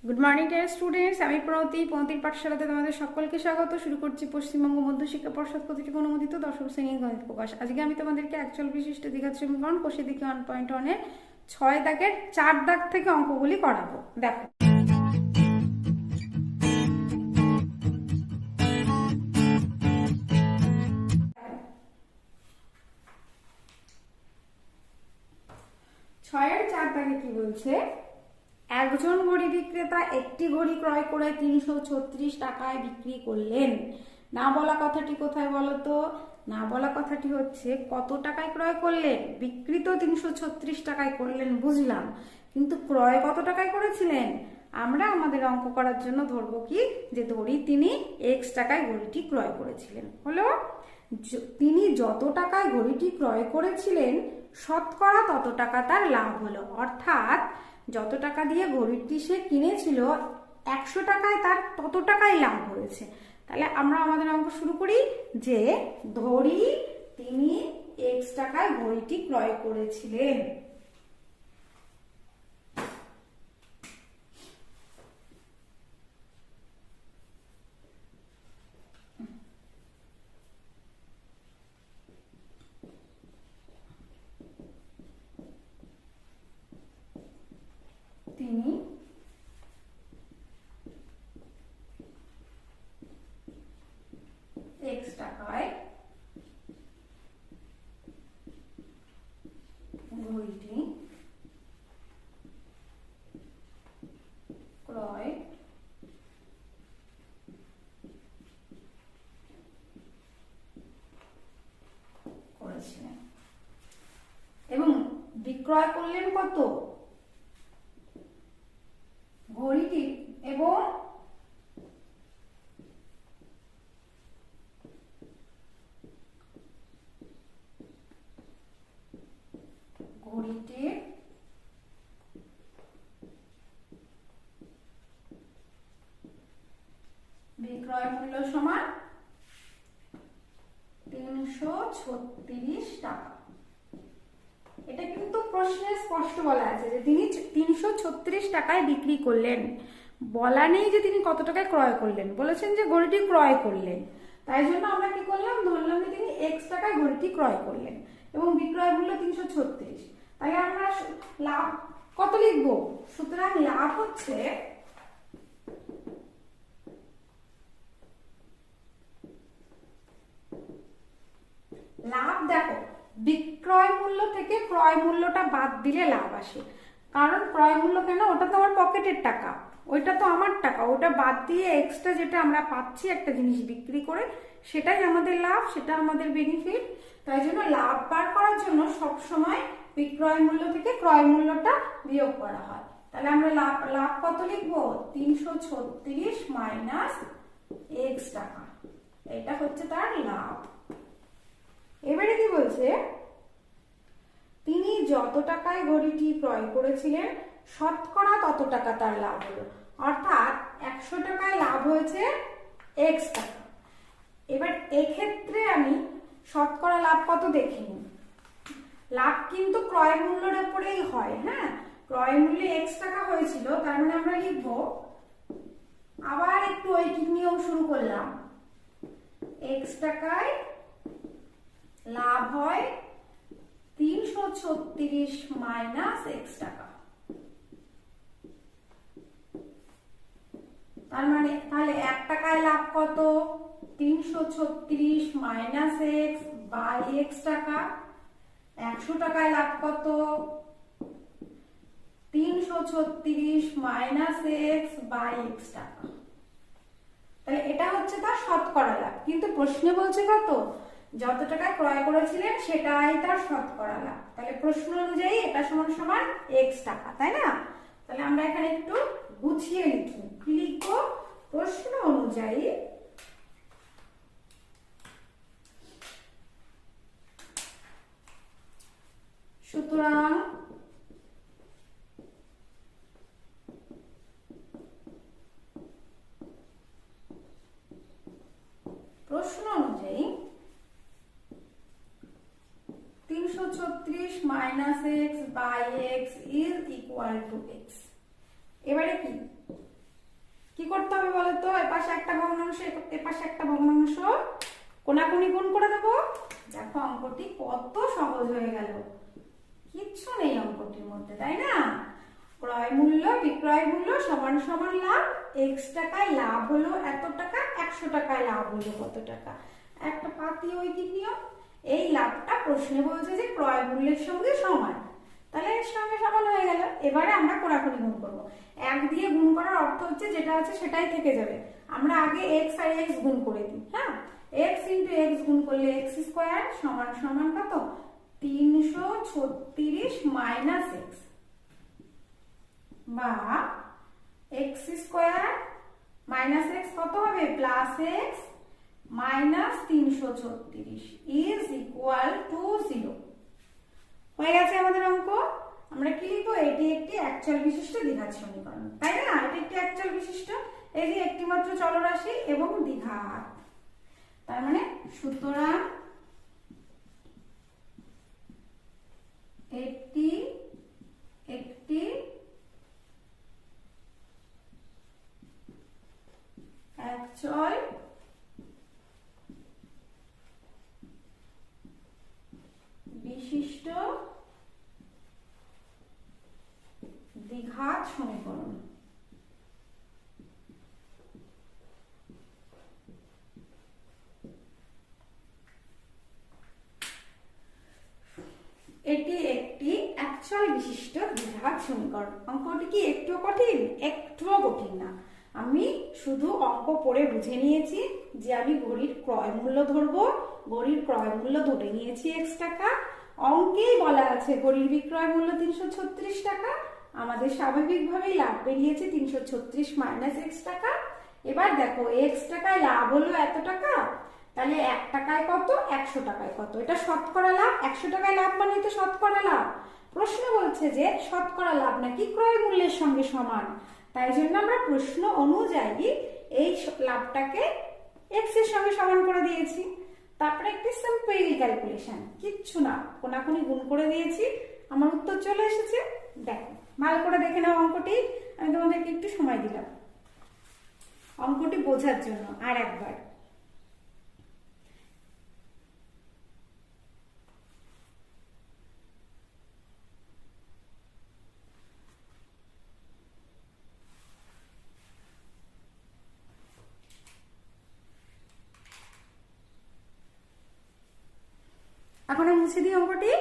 Good morning dear students, আমি প্রণতির পাঠশালাতে তোমাদের সকলকে স্বাগত। শুরু করছি পশ্চিমবঙ্গ মধ্য শিক্ষা পর্ষদ কর্তৃক অনুমোদিত দশম শ্রেণীর গণিত প্রকাশ। আজকে আমি তোমাদেরকে অ্যাকচুয়াল বিশিষ্ট দ্বিঘাত সমীকরণ কোষে দিকে 1.1-এর 6 দাগের 4 দাগ থেকে অঙ্কগুলি করাবো। দেখো, ছয়ের 4 দাগে কি বলছে? একজন ঘড়ি বিক্রেতা একটি ঘড়ি ক্রয় করে 336 টাকায় বিক্রি করলেন। না বলা কথাটি কোথায় বলো তো? না বলা কথাটি হচ্ছে কত টাকায় ক্রয় করলেন। বিক্রি তো 336 টাকায় করলেন বুঝলাম, কিন্তু ক্রয় কত টাকায় করেছিলেন? আমরা আমাদের অঙ্ক করার জন্য ধরবো কি, যে ধরি তিনি এক্স টাকায় ঘড়িটি ক্রয় করেছিলেন। হলো, তিনি যত টাকায় ঘড়িটি ক্রয় করেছিলেন শতকরা তত টাকা তার লাভ হলো। অর্থাৎ যত টাকা দিয়ে ঘড়িটি সে কিনেছিল 100 টাকায় তার তত টাকাই লাভ হয়েছে। তাহলে আমরা আমাদের অঙ্ক শুরু করি, যে ধরি তিনি এক্স টাকায় ঘড়িটি ক্রয় করেছিলেন। তিনি এক্স টাকায় ঘড়িটি ক্রয় করেছিলেন এবং বিক্রয় করলেন কত? ঘড়িটি এবং ঘড়িটির বিক্রয় মূল্য সমান 336 টাকা। এটা কিন্তু প্রশ্নে স্পষ্ট বলা আছে যে তিনি 336 টাকায় বিক্রি করলেন। বলা নেই যে তিনি কত টাকায় ক্রয় করলেন, বলেছেন যে ঘড়িটি ক্রয় করলেন। তাই জন্য আমরা কি করলাম, ধরলাম যে তিনি এক্স টাকায় ঘড়িটি ক্রয় করলেন এবং বিক্রয় মূল্য 336। তাহলে আমরা লাভ কত লিখবো? সুতরাং লাভ হচ্ছে লাভ, দেখো বিক্রয় মূল্য থেকে ক্রয় মূল্যটা বাদ দিলে লাভ আসে। কারণ ক্রয় মূল্য কেন, ওটা তো আমার পকেটের টাকা, ওইটা তো আমার টাকা, ওটা বাদ দিয়ে এক্সট্রা যেটা আমরা পাচ্ছি একটা জিনিস বিক্রি করে, সেটাই আমাদের লাভ, সেটা আমাদের বেনিফিট। তাই জন্য লাভ বার করার জন্য সবসময় বিক্রয় মূল্য থেকে ক্রয় মূল্যটা বিয়োগ করা হয়। তাহলে আমরা লাভ কত লিখবো? 336 মাইনাস এক্স টাকা, এটা হচ্ছে তার লাভ। এবারে কি বলছে, তিনি যত টাকায় ঘড়িটি ক্রয় করেছিলেন শতকরা তত টাকা তার লাভ হলো। অর্থাৎ 100 টাকায় লাভ হয়েছে এক্স টাকা। এবার এক্ষেত্রে আমি শতকরা লাভ কত দেখিনি, লাভ কিন্তু ক্রয় মূল্যের উপরেই হয়। হ্যাঁ, ক্রয় মূল্যে এক্স টাকা হয়েছিল, তার মানে আমরা লিখবো, আবার একটু ঐকিক নিয়ম শুরু করলাম, এক্স টাকায় লাভ হয় 336 মাইনাস এক্স টাকা। তার মানে তাহলে 1 টাকায় লাভ কত? 336 মাইনাস এক্স বাই এক্স টাকা। 100 টাকায় লাভ কত? 336 মাইনাস এক্স বাই এক্স টাকা। তাহলে এটা হচ্ছে তার শতকরা লাভ, কিন্তু প্রশ্নে বলছে কত? যত টাকা ক্রয় করেছিলেন সেটাই তার শতকরা লাভ। তাহলে প্রশ্ন অনুযায়ী এটা সমান সমান এক্স টাকা, তাই না? তাহলে আমরা এখানে একটু গুছিয়ে লিখি, কি লিখবো? প্রশ্ন অনুযায়ী সুতরাং প্রশ্ন অনুযায়ী 336 minus x by x is equal to একটা ভগ্নাংশ, এপাশে একটা ভগ্নাংশ, কোনাকুনি গুণ করে দেবো। দেখো অঙ্কটি কত সহজ হয়ে গেল, কিচ্ছু নেই অঙ্কটির মধ্যে, তাই না? ক্রয় মূল্য বিক্রয় মূল্য সমান সমান লাভ, x টাকায় লাভ হলো এত টাকা, 100 টাকায় লাভ হলো কত টাকা, একটা পাতি ঐকিক নিয়ম। এই লাভটা প্রশ্নে বলছে যে ক্রয় মূল্যের সঙ্গে সমান, তাহলে এর সঙ্গে সমান হয়ে গেল। এবারে আমরা কোনাকুনি গুণ করবো। 1 দিয়ে গুণ করার অর্থ হচ্ছে যেটা আছে সেটাই থেকে যাবে। আমরা আগে x আর x গুণ করে দিই। হ্যাঁ, x ইন্টু x গুণ করলে x স্কোয়ার সমান সমান কত, 336 মাইনাস x, বা x স্কোয়ার মাইনাস x কত হবে, plus x minus 336 is equal two 0। হয়ে গেছে আমাদের অঙ্ক। আমরা কি লিখবো, এটি একটি একচল বিশিষ্ট দ্বিঘাত সমীকরণ, তাই না? এটি একটি একচল বিশিষ্ট, এই যে একটি মাত্র চলরাশি এবং দ্বিঘাত, তার মানে সুতরাং এটি একটি একচল বিশিষ্ট দ্বিঘাত সমীকরণ। এটি একটি একচল বিশিষ্ট দ্বিঘাত সমীকরণ। অঙ্কটি কি একটুও কঠিন? একটুও কঠিন না। আমি শুধু অঙ্ক পড়ে বুঝে নিয়েছি যে আমি ঘড়ির ক্রয় মূল্য ধরবো, ঘড়ির ক্রয় মূল্য ধরে নিয়েছি x টাকা, অঙ্কেই বলা আছে ঘড়ির বিক্রয় মূল্য 336 টাকা, আমাদের স্বাভাবিকভাবেই লাভ বেরিয়েছে 336 মাইনাস x টাকা। এবার দেখো x টাকায় লাভ হলো এত টাকা, তাহলে 1 টাকায় কত, 100 টাকায় কত, এটা শতকরা লাভ। 100 টাকায় লাভ মানে তো শতকরা লাভ। প্রশ্ন বলছে যে শতকরা লাভ নাকি ক্রয় মূল্যের সঙ্গে সমান, তাই জন্য আমরা প্রশ্ন অনুযায়ী এই লাভটাকে x এর সঙ্গে সমান করে দিয়েছি। তারপরে একটি সিম্পল ক্যালকুলেশন, কিচ্ছু না, কোনাকুনি গুণ করে দিয়েছি, আমার উত্তর চলে এসেছে। দেখো ভালো করে দেখে নাও অঙ্কটি, আমি তোমাদেরকে একটু সময় দিলাম অঙ্কটি বোঝার জন্য আর একবার। এখন মুছে দিই অঙ্কটি।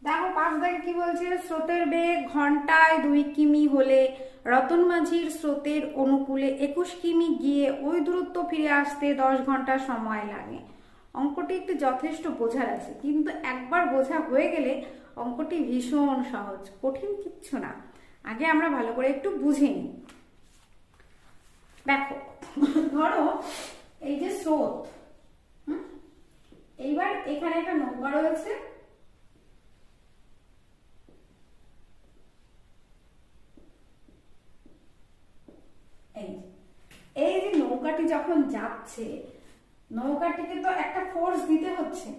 দেখো 5 দাগে কি বলছে, স্রোতের বেগ ঘন্টায় 2 কিমি হলে রতন মাঝির স্রোতের অনুকূলে 21 কিমি গিয়ে ওই দূরত্ব ফিরে আসতে 10 ঘন্টা সময় লাগে। অঙ্কটি একটু যথেষ্ট বোঝার আছে, কিন্তু একবার বোঝা হয়ে গেলে অঙ্কটি ভীষণ সহজ, কঠিন কিচ্ছু না। আগে আমরা ভালো করে একটু বুঝে নিই। দেখো ধরো এই যে স্রোত, এইবার এখানে একটা নৌকা রয়েছে, এই যে নৌকাটি যখন যাচ্ছে, নৌকাটিকে তো একটা ফোর্স দিতে হচ্ছে,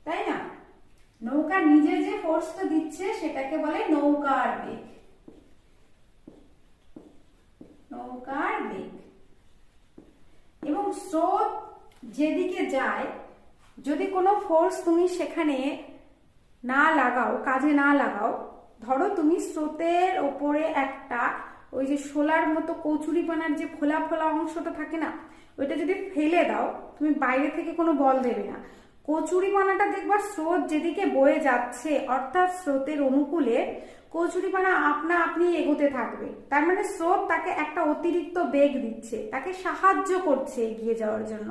তাই না? নৌকা নিজে যে ফোর্সটা দিচ্ছে সেটাকে বলে নৌকার বেগ। নৌকার বেগ এবং স্রোত যেদিকে যায়, যদি কোনো ফোর্স তুমি সেখানে না লাগাও, কাজে না লাগাও, ধরো তুমি স্রোতের ওপরে একটা ওই যে শোলার মতো কচুরিপানার যে ফোলা ফোলা অংশটা থাকে না, ওইটা যদি ফেলে দাও, তুমি বাইরে থেকে কোনো বল দেবে না, কচুরিপানাটা দেখবা স্রোত যেদিকে বয়ে যাচ্ছে অর্থাৎ স্রোতের অনুকূলে কচুরিপানা আপনা আপনি এগোতে থাকবে। তার মানে স্রোত তাকে একটা অতিরিক্ত বেগ দিচ্ছে, তাকে সাহায্য করছে এগিয়ে যাওয়ার জন্য।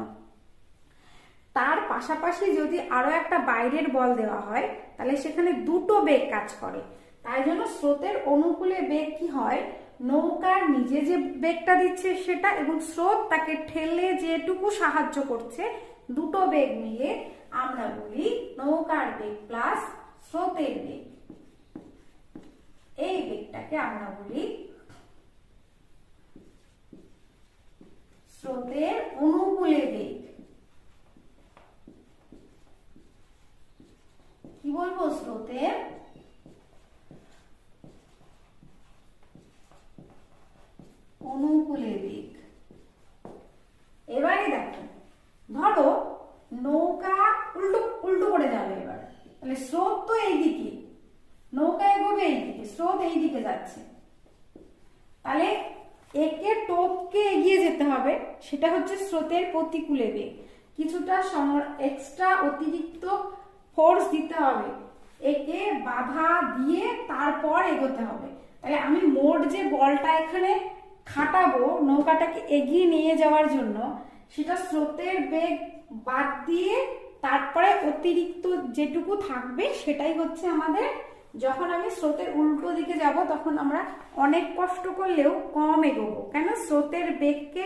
তার পাশাপাশি যদি আরো একটা বাইরের বল দেওয়া হয় তাহলে সেখানে দুটো বেগ কাজ করে। তাই জন্য স্রোতের অনুকূলে বেগ কি হয়, নৌকার নিজে যে বেগটা দিচ্ছে সেটা এবং স্রোত তাকে ঠেলে যেটুকু সাহায্য করছে, দুটো বেগ মিলে আমরা বলি নৌকার বেগ প্লাস স্রোতের বেগ। এই বেগটাকে আমরা বলি স্রোতের অনুকূলে বেগ। কি বলবো? স্রোতের অনুকূলে বেগ। এবারে দেখো, ধরো নৌকা উল্টো উল্টো করে যাবে এবার, তাহলে স্রোত তো এইদিকে, নৌকা এগোবে এইদিকে, স্রোত এইদিকে যাচ্ছে, তাহলে একে টোপকে এগিয়ে যেতে হবে, সেটা হচ্ছে স্রোতের প্রতিকূলে বেগ। কিছুটা এক্সট্রা অতিরিক্ত ফোর্স দিতে হবে, একে বাধা দিয়ে তারপর এগোতে হবে। তাহলে আমি মোট যে বলটা এখানে খাটাবো নৌকাটাকে এগিয়ে নিয়ে যাওয়ার জন্য, সেটা স্রোতের বেগ বাদ দিয়ে তারপরে অতিরিক্ত যেটুকু থাকবে সেটাই হচ্ছে আমাদের। যখন আমি স্রোতের উল্টো দিকে যাব তখন আমরা অনেক কষ্ট করলেও কম এগোবো, কেন? স্রোতের বেগকে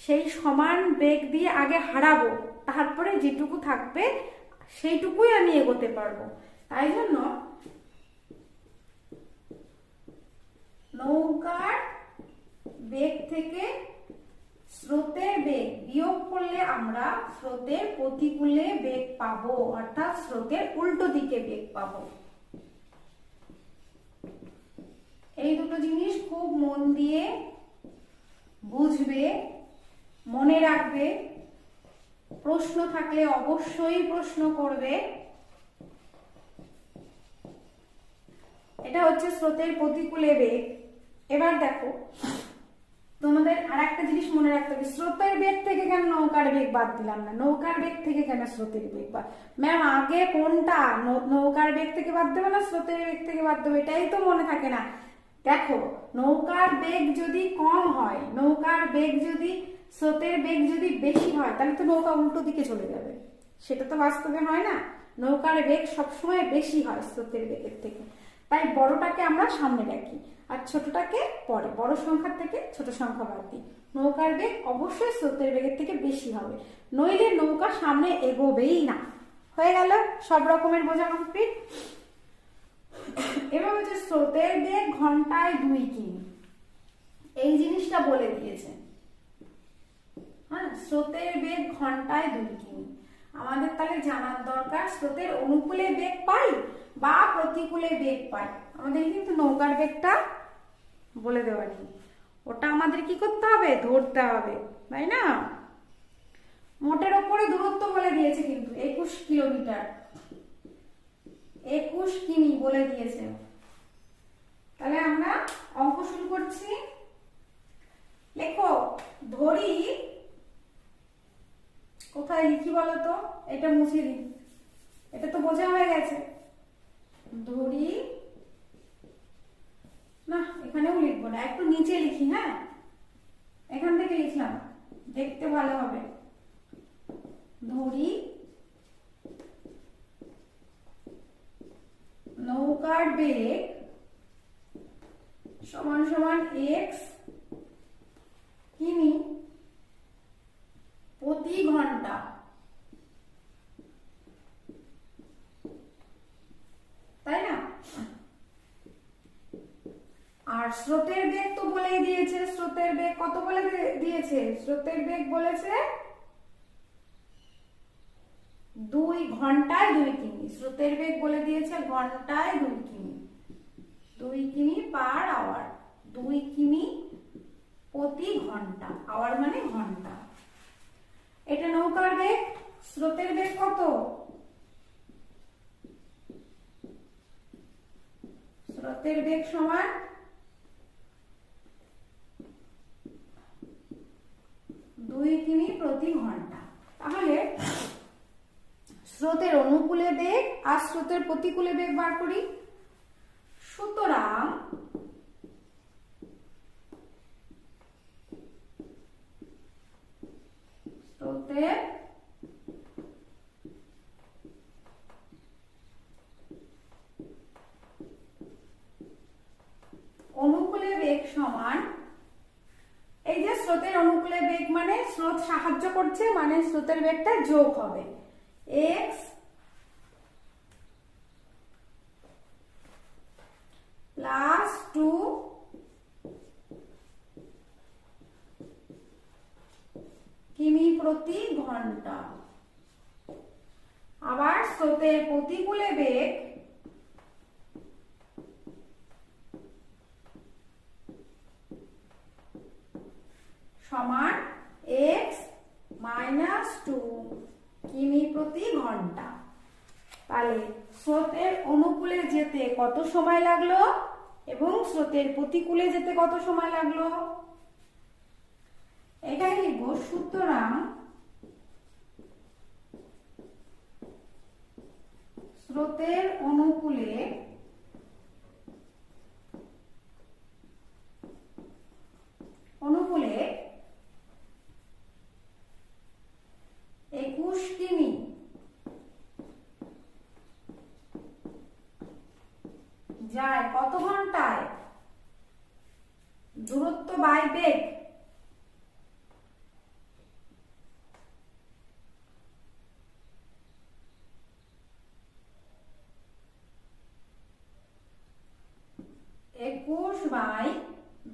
সেই সমান বেগ দিয়ে আগে হারাবো, তারপরে যেটুকু থাকবে সেইটুকুই আমি এগোতে পারবো। তাই জন্য নৌকার বেগ থেকে স্রোতের বেগ বিয়োগ করলে আমরা স্রোতের প্রতিকূলে বেগ পাবো, অর্থাৎ স্রোতের উল্টো দিকে বেগ পাবো। এই দুটো জিনিস খুব মন দিয়ে বুঝবে, মনে রাখবে, প্রশ্ন থাকলে অবশ্যই প্রশ্ন করবে। এটা হচ্ছে স্রোতের প্রতিকূলে বেগ। এবার দেখো, তোমাদের আর একটা জিনিস মনে রাখতে হবে, স্রোতের বেগ থেকে কেন নৌকার বেগ বাদ দিলাম না, নৌকার বেগ থেকে কেন স্রোতের বেগ বাদ? ম্যাম আগে কোনটা, নৌকার বেগ থেকে বাদ দেবো না স্রোতের বেগ থেকে বাদ দেবো, এটাই তো মনে থাকে না। দেখো, নৌকার বেগ যদি কম হয়, নৌকার বেগ যদি স্রোতের বেগ যদি বেশি হয়, তাহলে তো নৌকা উল্টো দিকে চলে যাবে, সেটা তো বাস্তবে হয় না। নৌকার বেগ সবসময় বেশি হয় স্রোতের বেগের থেকে, তাই বড়টাকে আমরা সামনে রাখি আর ছোটটাকে পরে, বড় সংখ্যার থেকে ছোট সংখ্যা বাদ দিই। নৌকার বেগ অবশ্যই স্রোতের বেগের থেকে বেশি হবে, নইলে নৌকা সামনে এগোবেই না। হয়ে গেল সব রকমের বোঝা কমপ্লিট। এবার হচ্ছে স্রোতের বেগ ঘন্টায় 2 কিমি, এই জিনিসটা বলে দিয়েছে। হ্যাঁ, স্রোতের বেগ ঘন্টায় 2 কিমি। আমাদের তাহলে জানার দরকার স্রোতের অনুকূলে বেগ পাই বা প্রতিকূলে বেগ পাই, আমাদের কিন্তু নৌকার বেগটা বলে দেওয়া নেই, ওটা আমাদের কি করতে হবে? ধরতে হবে, তাই না? মোটের ওপরে দূরত্ব বলে দিয়েছে কিন্তু 21 কিলোমিটার, 21 কিমি বলে দিয়েছে। তাহলে আমরা অঙ্ক শুরু করছি। লেখো, ধরি, কোথায় লিখি বলো তো? এটা মুছে দিই, এটা তো বোঝা হয়ে গেছে। ধরি না, এখানেও লিখবো না, একটু নিচে লিখি। হ্যাঁ, এখান থেকে লিখলাম, দেখতে ভালো হবে। ধরি নৌকার বেগ সমান সমান x কিমি প্রতি ঘন্টা, তাই না? আর স্রোতের বেগ তো বলেই দিয়েছে, স্রোতের বেগ কত বলে দিয়েছে? স্রোতের বেগ বলেছে 2 ঘন্টায় 2 কিমি। স্রোতের বেগ বলে দিয়েছে ঘন্টায় 2 কিমি, 2 কিমি পার আওয়ার, 2 কিমি প্রতি ঘন্টা, আওয়ার মানে ঘন্টা। এটা নৌকার বেগ, স্রোতের বেগ কত? স্রোতের বেগ সমান 2 কিমি প্রতি ঘন্টা। তাহলে স্রোতের অনুকূলে বেগ আর স্রোতের প্রতিকূলে বেগ বার করি। সুতরাং স্রোতের অনুকূলে বেগ সমান মানে স্রোতের বেগটা যোগ হবে, x প্লাস 2 কিমি প্রতি ঘন্টা। আবার স্রোতের প্রতিকূলে বেগ সমান x মাইনাস 2 কিমি প্রতি ঘন্টা। তাহলে স্রোতের অনুকূলে যেতে কত সময় লাগলো এবং স্রোতের প্রতিকূলে যেতে কত সময় লাগলো, এটাই লিখব। সুতরাং স্রোতের অনুকূলে অনুকূলে 21 কিমি যায় কত ঘন্টায়, দূরত্ব বাই বেগ,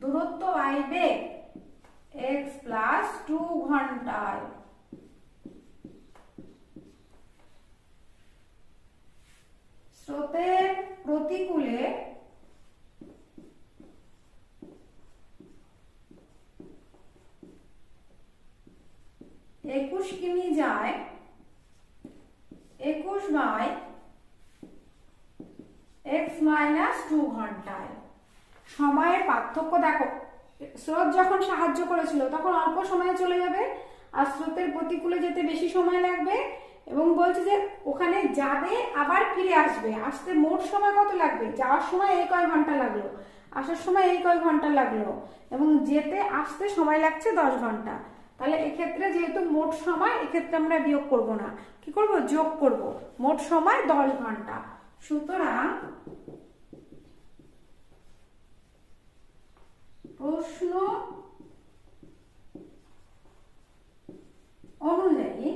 দূরত্ব বাই বেগ x প্লাস 2 ঘন্টায়। স্রোতের প্রতিকূলে একুশ কিমি যায় 21 বাই x মাইনাস 2 ঘন্টায়। সময়ের পার্থক্য দেখো, স্রোত যখন সাহায্য করেছিল তখন অল্প সময়ে চলে যাবে, আর স্রোতের প্রতিকূলে যেতে বেশি সময় লাগবে, এবং বলছে যে ওখানে যাবে আবার ফিরে আসবে, আসতে মোট সময় কত লাগবে, যাওয়ার সময় এই কয় ঘন্টা লাগলো, আসার সময় এই কয় ঘন্টা লাগলো, এবং যেতে আসতে সময় লাগছে 10 ঘন্টা। তাহলে এক্ষেত্রে যেহেতু মোট সময়, এক্ষেত্রে আমরা বিয়োগ করব না, কি করব, যোগ করব। মোট সময় 10 ঘন্টা। সুতরাং প্রশ্ন অনুযায়ী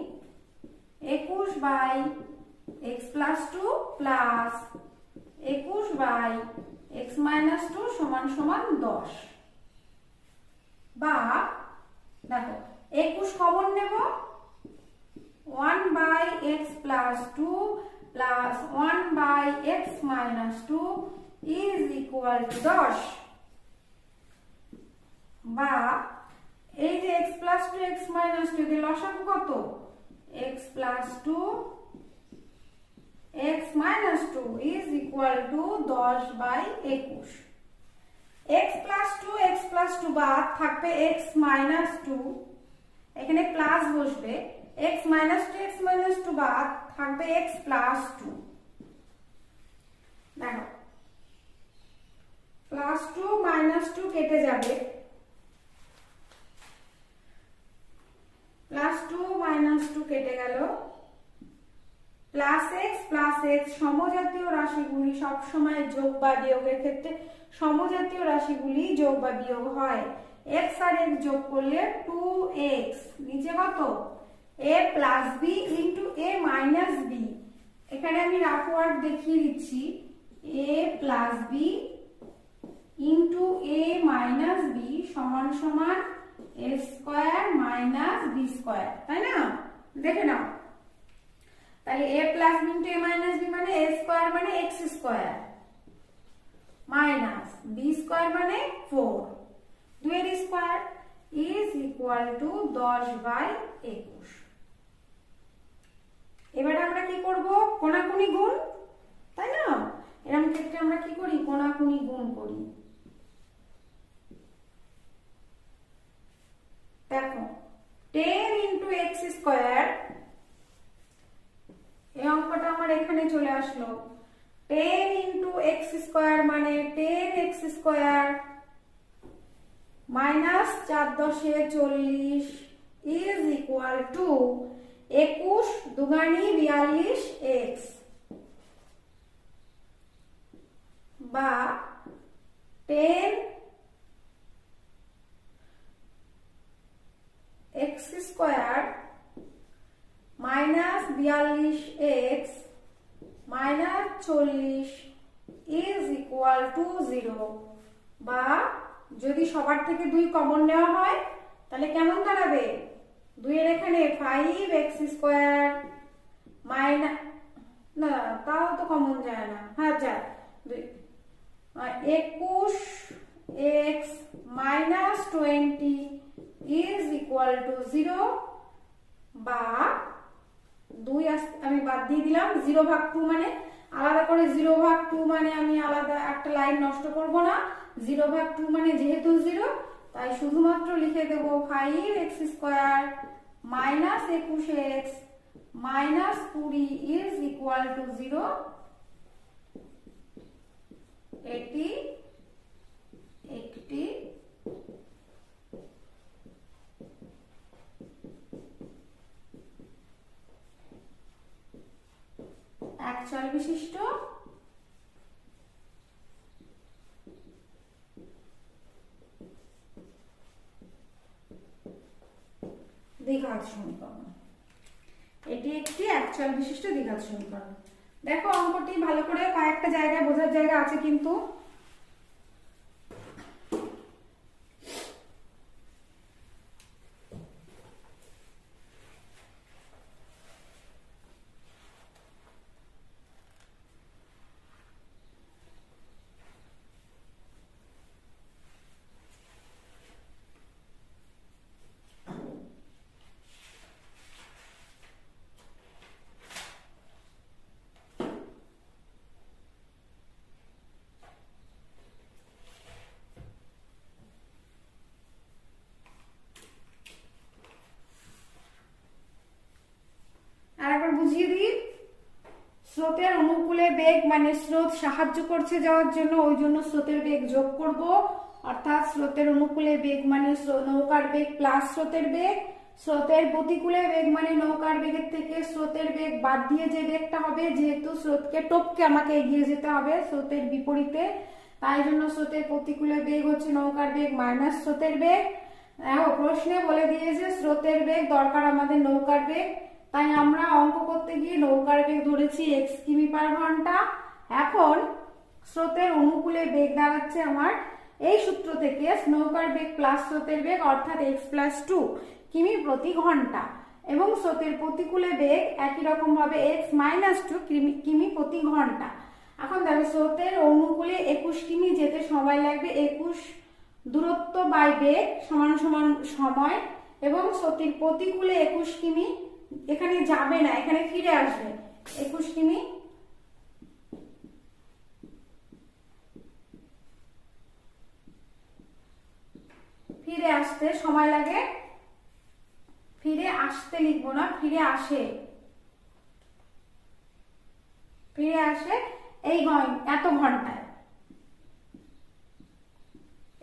21 by x plus 2 plus 21 by x minus 2 সমান সমান 10। বা দেখো 21 কমন নেব, 1 by x plus 2 plus 1 by x minus 2 is equal to 10। বা এই যে x প্লাস 2 x মাইনাস 2 এর লসাগু কত, x plus 2 x minus 2 is equal to 10 by 21। x plus 2 x plus 2 বাদ থাকবে x মাইনাস 2, এখানে প্লাস বসবে, x মাইনাস 2 x মাইনাস 2 বাদ থাকবে x প্লাস 2। দেখো প্লাস 2 মাইনাস 2 কেটে যাবে, প্লাস 2 মাইনাস 2 কেটে গেল, প্লাস x সমজাতীয় রাশিগুলি সবসময় যোগ বা বিয়োগের ক্ষেত্রে সমজাতীয় রাশিগুলি যোগ বা বিয়োগ হয়। x আর x যোগ করলে 2x, নিচে কত a plus b into a minus b, এখানে আমি রাফ ওয়ার্ক দেখিয়ে দিচ্ছি, a plus b into a minus b সমান সমান a square minus b square, তাই না, দেখে নাও। তাহলে a plus b into a minus b মানে a স্কয়ার মানে x square minus b square মানে 4, 2 এর square is equal to 10 by 21। এবারে আমরা কি করব, কোণাকুণি গুণ, তাই না, এরকম ক্ষেত্রে আমরা কি করি, কোণাকুণি গুণ করি। দেখো 10 ইন্টু এক্স স্কয়ার, এই অঙ্কটা আমার এখানে চলে আসলো, 10 ইন্টু এক্স স্কয়ার মানে 10x square minus 4 10 40 is equal two 21 দুগানি 42x, বা 10 x square -42x -40 is equal two 0, বা যদি সবার থেকে 2 কমন নেওয়া হয় তাহলে কেমন দাঁড়াবে? 2 এর এখানে 5x² মাইনাস, না তাও তো কমন যায় না, হ্যাঁ যায়, 21x -20 ইজ ইকুয়াল টু 0, বা 2 আমি বাদ দিয়ে দিলাম, 0/2 মানে আলাদা করে 0/2 মানে আমি আলাদা একটা লাইন নষ্ট করব না, 0/2 মানে যেহেতু 0 তাই শুধুমাত্র লিখে দেব 5x² -21x -20 is equal two 0। এটি একটি একচল বিশিষ্ট দ্বিঘাত সমীকরণ। এটি একটি একচল বিশিষ্ট দ্বিঘাত সমীকরণ। দেখো অঙ্কটি ভালো করে কয়েকটা জায়গায় বোঝার জায়গা আছে কিন্তু। বুঝিয়ে দিই, স্রোতের অনুকূলে বেগ মানে স্রোত সাহায্য করছে যাওয়ার জন্য, ওই জন্য স্রোতের বেগ যোগ করব, অর্থাৎ স্রোতের অনুকূলে বেগ মানে নৌকার বেগ প্লাস স্রোতের বেগ। স্রোতের প্রতিকূলে বেগ মানে নৌকার বেগের থেকে স্রোতের বেগ বাদ দিয়ে যে বেগটা হবে, যেহেতু স্রোতকে টপকে আমাকে এগিয়ে যেতে হবে স্রোতের বিপরীতে, তাই জন্য স্রোতের প্রতিকূলে বেগ হচ্ছে নৌকার বেগ মাইনাস স্রোতের বেগ। প্রশ্নে বলে দিয়েছে স্রোতের বেগ দরকার আমাদের নৌকার বেগ, তাই আমরা অঙ্ক করতে গিয়ে নৌকার বেগ ধরেছি x কিমি/ঘন্টা। এখন স্রোতের অনুকূলে বেগ দাঁড়াচ্ছে আমার এই সূত্র থেকে নৌকার বেগ প্লাস স্রোতের বেগ অর্থাৎ x + 2 কিমি প্রতি ঘন্টা, এবং স্রোতের প্রতিকূলে বেগ একই রকম ভাবে x - 2 কিমি প্রতি ঘন্টা। এখন দেখো স্রোতের অনুকূলে 21 কিমি যেতে সময় লাগবে, 21 দূরত্ব বাই বেগ সমান সমান সময়, এবং স্রোতের প্রতিকূলে 21 কিমি এখানে যাবে না, এখানে ফিরে আসবে 21 কিমি। ফিরে আসতে সময় লাগে, ফিরে আসতে লিখবো না, ফিরে আসে, ফিরে আসে এই এত ঘন্টায়,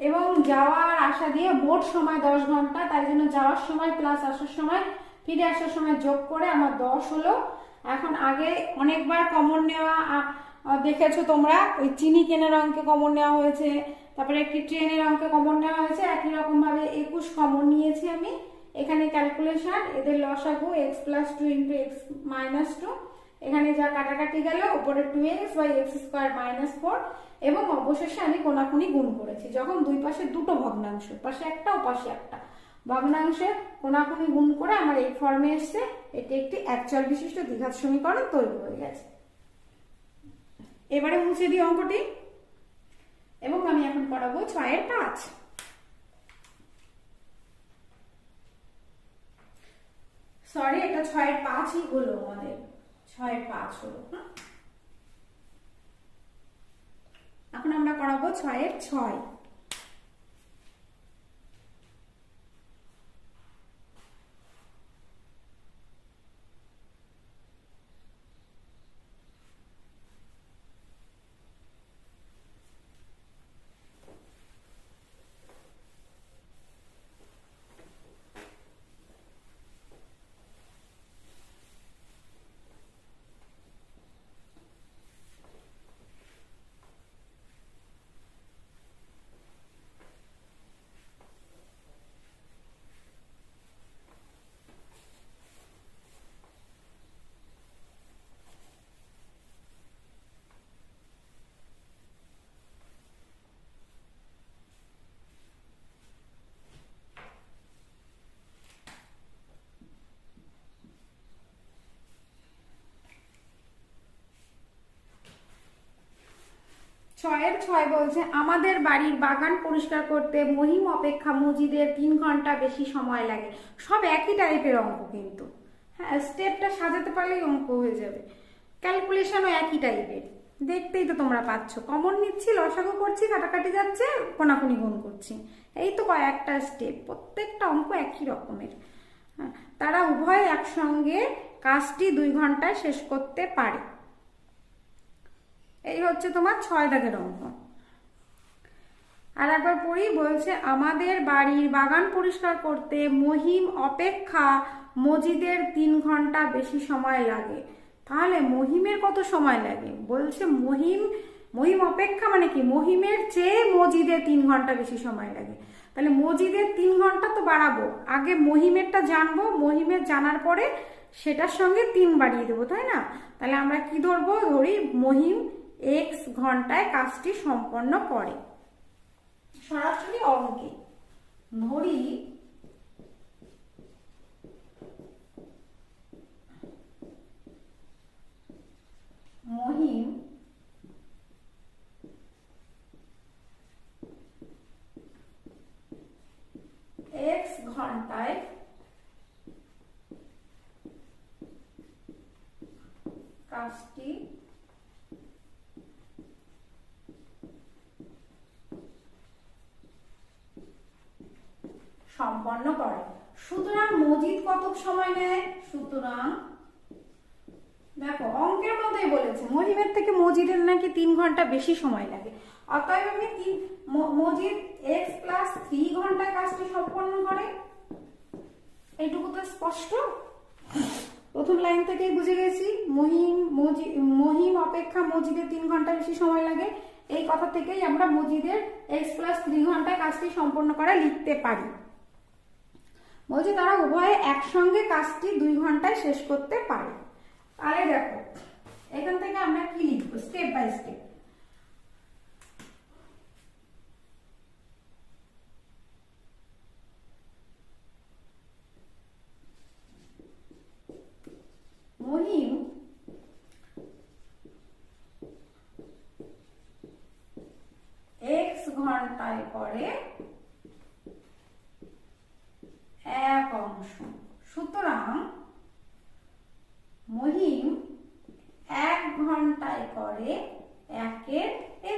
এবং যাওয়ার আসা দিয়ে মোট সময় 10 ঘন্টা, তাই জন্য যাওয়ার সময় প্লাস আসার সময় ফিরে আসার সময় যোগ করে আমার 10 হলো। এখন আগে অনেকবার কমন নেওয়া দেখেছো তোমরা, ওই চিনি কেনার অঙ্কে কমন নেওয়া হয়েছে, তারপরে একটি ট্রেনের অঙ্কে কমন নেওয়া হয়েছে, একই রকম ভাবে 21 কমন নিয়েছি আমি। এখানে ক্যালকুলেশন, এদের লসাগু x + 2 × x - 2, এখানে যা কাটাকাটি গেল, উপরে 2x/x² - 4, এবং অবশেষে আমি কোনাকুনি গুণ করেছি। যখন দুই পাশে দুটো ভগ্নাংশ, পাশে একটা ও পাশে একটা ভগ্নাংশের কোনাকুনি গুণ করে আমার এই ফর্মে এসছে। এটি একটি একচল বিশিষ্ট দ্বিঘাত সমীকরণ তৈরি হয়ে গেছে। এবারে মুছে দিই অঙ্কটি, এবং আমি এখন করাবো 6-5। সরি, এটা 6-5ই হলো, আমাদের 6-5 হলো। এখন আমরা করাবো 6-6। 6-এর 6 বলছে আমাদের বাড়ির বাগান পরিষ্কার করতে মহিম অপেক্ষা মজিদের 3 ঘন্টা বেশি সময় লাগে। সব একই টাইপের অঙ্ক কিন্তু, হ্যাঁ স্টেপটা সাজাতে পারলেই অঙ্ক হয়ে যাবে। ক্যালকুলেশনও একই টাইপের, দেখতেই তো তোমরা পাচ্ছ। কমন নিচ্ছি, লসাগু করছি, কাটাকাটি যাচ্ছে, কোনাকুনি গুণ করছি, এই তো কয়েকটা স্টেপ, প্রত্যেকটা অঙ্ক একই রকমের। তারা উভয় একসঙ্গে কাজটি 2 ঘন্টায় শেষ করতে পারে। এই হচ্ছে তোমার 6 দাগের অঙ্ক। আর একবার পড়ি, বলছে আমাদের বাড়ির বাগান পরিষ্কার করতে মহিম অপেক্ষা মজিদের 3 ঘন্টা বেশি সময় লাগে। তাহলে মহিমের কত সময় লাগে? বলছে মহিম অপেক্ষা মানে কি, মহিমের চেয়ে মজিদের 3 ঘন্টা বেশি সময় লাগে। তাহলে মজিদের 3 ঘন্টা তো বাড়াবো, আগে মহিমেরটা জানবো, মহিমের জানার পরে সেটার সঙ্গে 3 বাড়িয়ে দেবো, তাই না? তাহলে আমরা কি ধরবো? ধরি মহিম x ঘন্টায় কাজটি সম্পন্ন করে। সরাসরি অঙ্কে ধরি মহিম x ঘন্টায় কাজটি সম্পন্ন করে। সুতরাং মজিদ কত সময় নেয়? সুতরাং দেখো অঙ্কের মধ্যেই বলেছে মহিমের থেকে মজিদের নাকি 3 ঘন্টা বেশি সময় লাগে। অতএব আমি মজিদ x + 3 ঘন্টায় কাজটি সম্পন্ন করে, এইটুকু তো স্পষ্ট। প্রথম লাইন থেকেই বুঝে গেছি মহিম অপেক্ষা মজিদের 3 ঘন্টা বেশি সময় লাগে। এই কথা থেকেই আমরা মজিদের x + 3 ঘন্টায় কাজটি সম্পন্ন করে লিখতে পারি। বলছি তারা উভয়ে একসঙ্গে কাজটি 2 ঘন্টায় শেষ করতে পারে। তাহলে দেখো এখান থেকে আমরা কি লিখবো step by step. Mahim x ঘন্টায় করে 1 অংশ। সুতরাং মহিম 1 ঘন্টায় করে 1-এর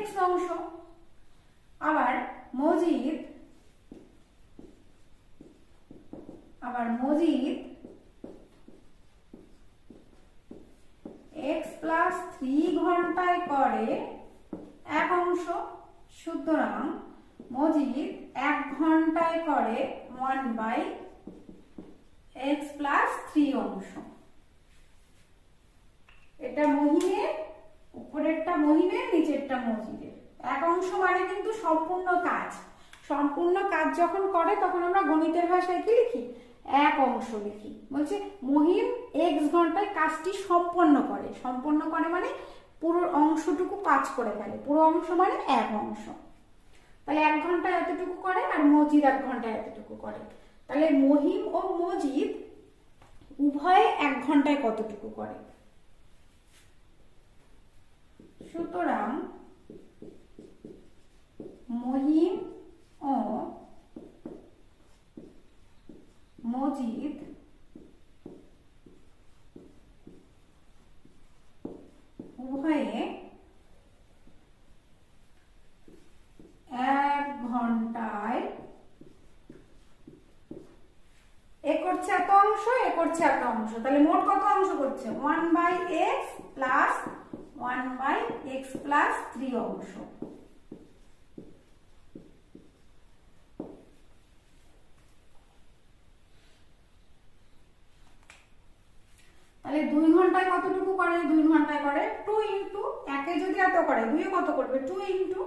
x অংশ। আবার মজিদ x + 3 ঘন্টায় করে 1 অংশ। সুতরাং মজিদ 1 ঘন্টায় করে 1/x + 3 অংশ। এটা মহিমের, উপরেরটা মহিমের, নিচেরটা মজিদের। 1 অংশ মানে কিন্তু সম্পূর্ণ কাজ। সম্পূর্ণ কাজ যখন করে তখন আমরা গণিতের ভাষায় কি লিখি? 1 অংশ লিখি। বলছে মহিম x ঘন্টায় কাজটি সম্পন্ন করে। সম্পন্ন করে মানে পুরো অংশটুকু কাজ করে ফেলে। পুরো অংশ মানে 1 অংশ। তাহলে 1 ঘন্টায় এতটুকু করে, আর মজিদ 1 ঘন্টায় এতটুকু করে। তাহলে মহিম ও মজিদ উভয়ে 1 ঘন্টায় কতটুকু করে? সুতরাং মহিম ও মজিদ উভয়ে 1 ঘন্টায় এ করছে এত অংশ, এ করছে এত অংশ। তাহলে মোট কত অংশ করছে? 1/x + 1/x + 3 অংশ। তাহলে 2 ঘন্টায় কতটুকু করে? 2 ঘন্টায় করে 2 ইনটু, একে যদি এত করে 2 এ কত করবে? 2 ইনটু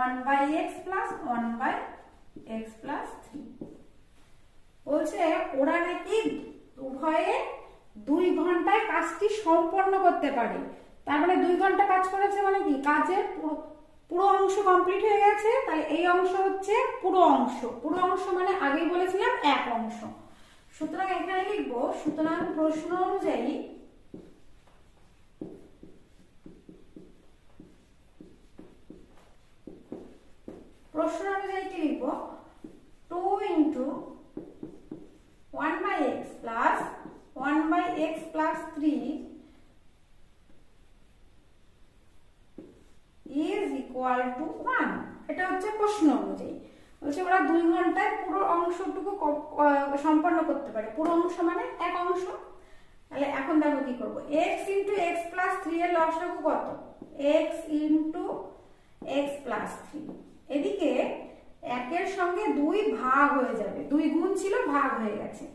1/x + 1/x + 3। বলছে ওরা নাকি উভয়ে 2 ঘন্টায় কাজটি সম্পন্ন করতে পারে। তার মানে 2 ঘন্টা কাজ করেছে মানে কি, কাজের পুরো অংশ কমপ্লিট হয়ে গেছে। তাহলে এই অংশ হচ্ছে পুরো অংশ। পুরো অংশ মানে আগেই বলেছিলাম 1 অংশ। সুতরাং এখানে লিখবো, সুতরাং প্রশ্ন অনুযায়ী প্রশ্ন অনুযায়ী কি লিখবো, 2 into 1/x plus 1/x plus 3 is equal two 1। এটা হচ্ছে প্রশ্ন অনুযায়ী। বলছে ওরা 2 ঘন্টায় পুরো অংশটুকু সম্পন্ন করতে পারে। পুরো অংশ মানে এক অংশ। তাহলে এখন দেখো কি করবো, x ইন্টু এক্স প্লাস 3 এর লসাগু কত, x ইন্টু এক্স প্লাস 3। এদিকে একের সঙ্গে 2 ভাগ হয়ে যাবে, 2 গুণ ছিল ভাগ হয়ে গেছে।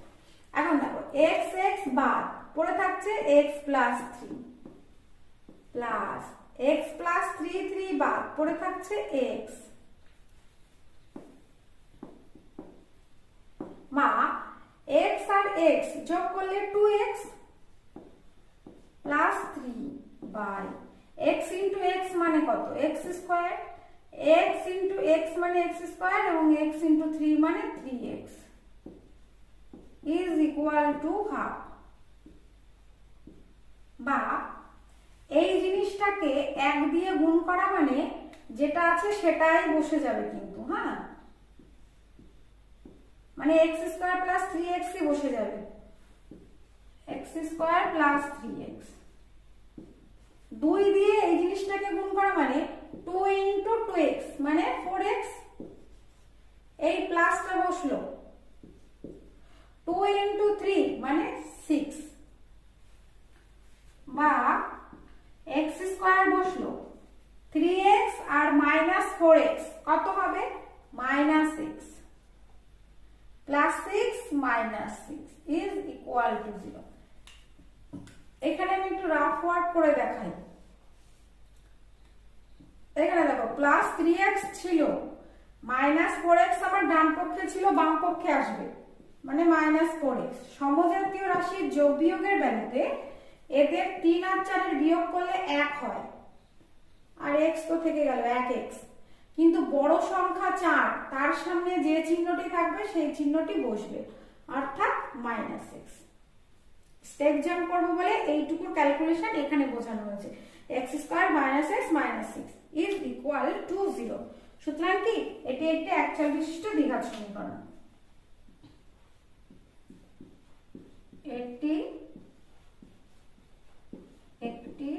এখন দেখো x x বাদ পড়ে থাকছে x plus 3 plus x plus 3 3 বাদ পড়ে থাকছে x, মা x আর x যোগ করলে 2x plus 3 by x into x মানে কত, x square, x into x মানে x স্কোয়ার এবং x ইন্টু 3 মানে 3x is equal to half. বা এই জিনিসটাকে 1 দিয়ে গুণ করা মানে যেটা আছে সেটাই বসে যাবে কিন্তু, হ্যাঁ, মানে x স্কোয়ার প্লাস 3x ই বসে যাবে, x স্কোয়ার প্লাস 3x। 2 দিয়ে এই জিনিসটাকে গুণ করা মানে 2 ইন্টু 2x মানে 4x, এই প্লাসটা বসলো, 2 ইন্টু 3 মানে 6 বা x স্কোয়ার বসলো, 3x আর মাইনাস 4x কত হবে, minus 6 plus 6 minus 6 is equal two 0। এখানে আমি একটু রাফ ওয়ার্ক করে দেখাই। এখানে দেখো প্লাস 3x ছিল, মাইনাস 4x আমার ডান পক্ষে ছিল, বাম পক্ষে আসবে মানে মাইনাস 4x। সমজাতীয় রাশির যোগ বিয়োগের বেলাতে এদের 3 আর 4 এর বিয়োগ করলে 1 হয়, আর x তো থেকে গেল 1x। কিন্তু বড় সংখ্যা 4, তার সামনে যে চিহ্নটি থাকবে সেই চিহ্নটি বসবে, অর্থাৎ মাইনাস x। স্টেপ জাম্প করবো বলে এইটুকুর ক্যালকুলেশন এখানে বোঝানো হয়েছে, x square minus x minus 6 is equal two 0। সুতরাং কি এটি একটি অ্যাকচুয়াল বিশিষ্ট দ্বিঘাত সমীকরণ। এটি একটি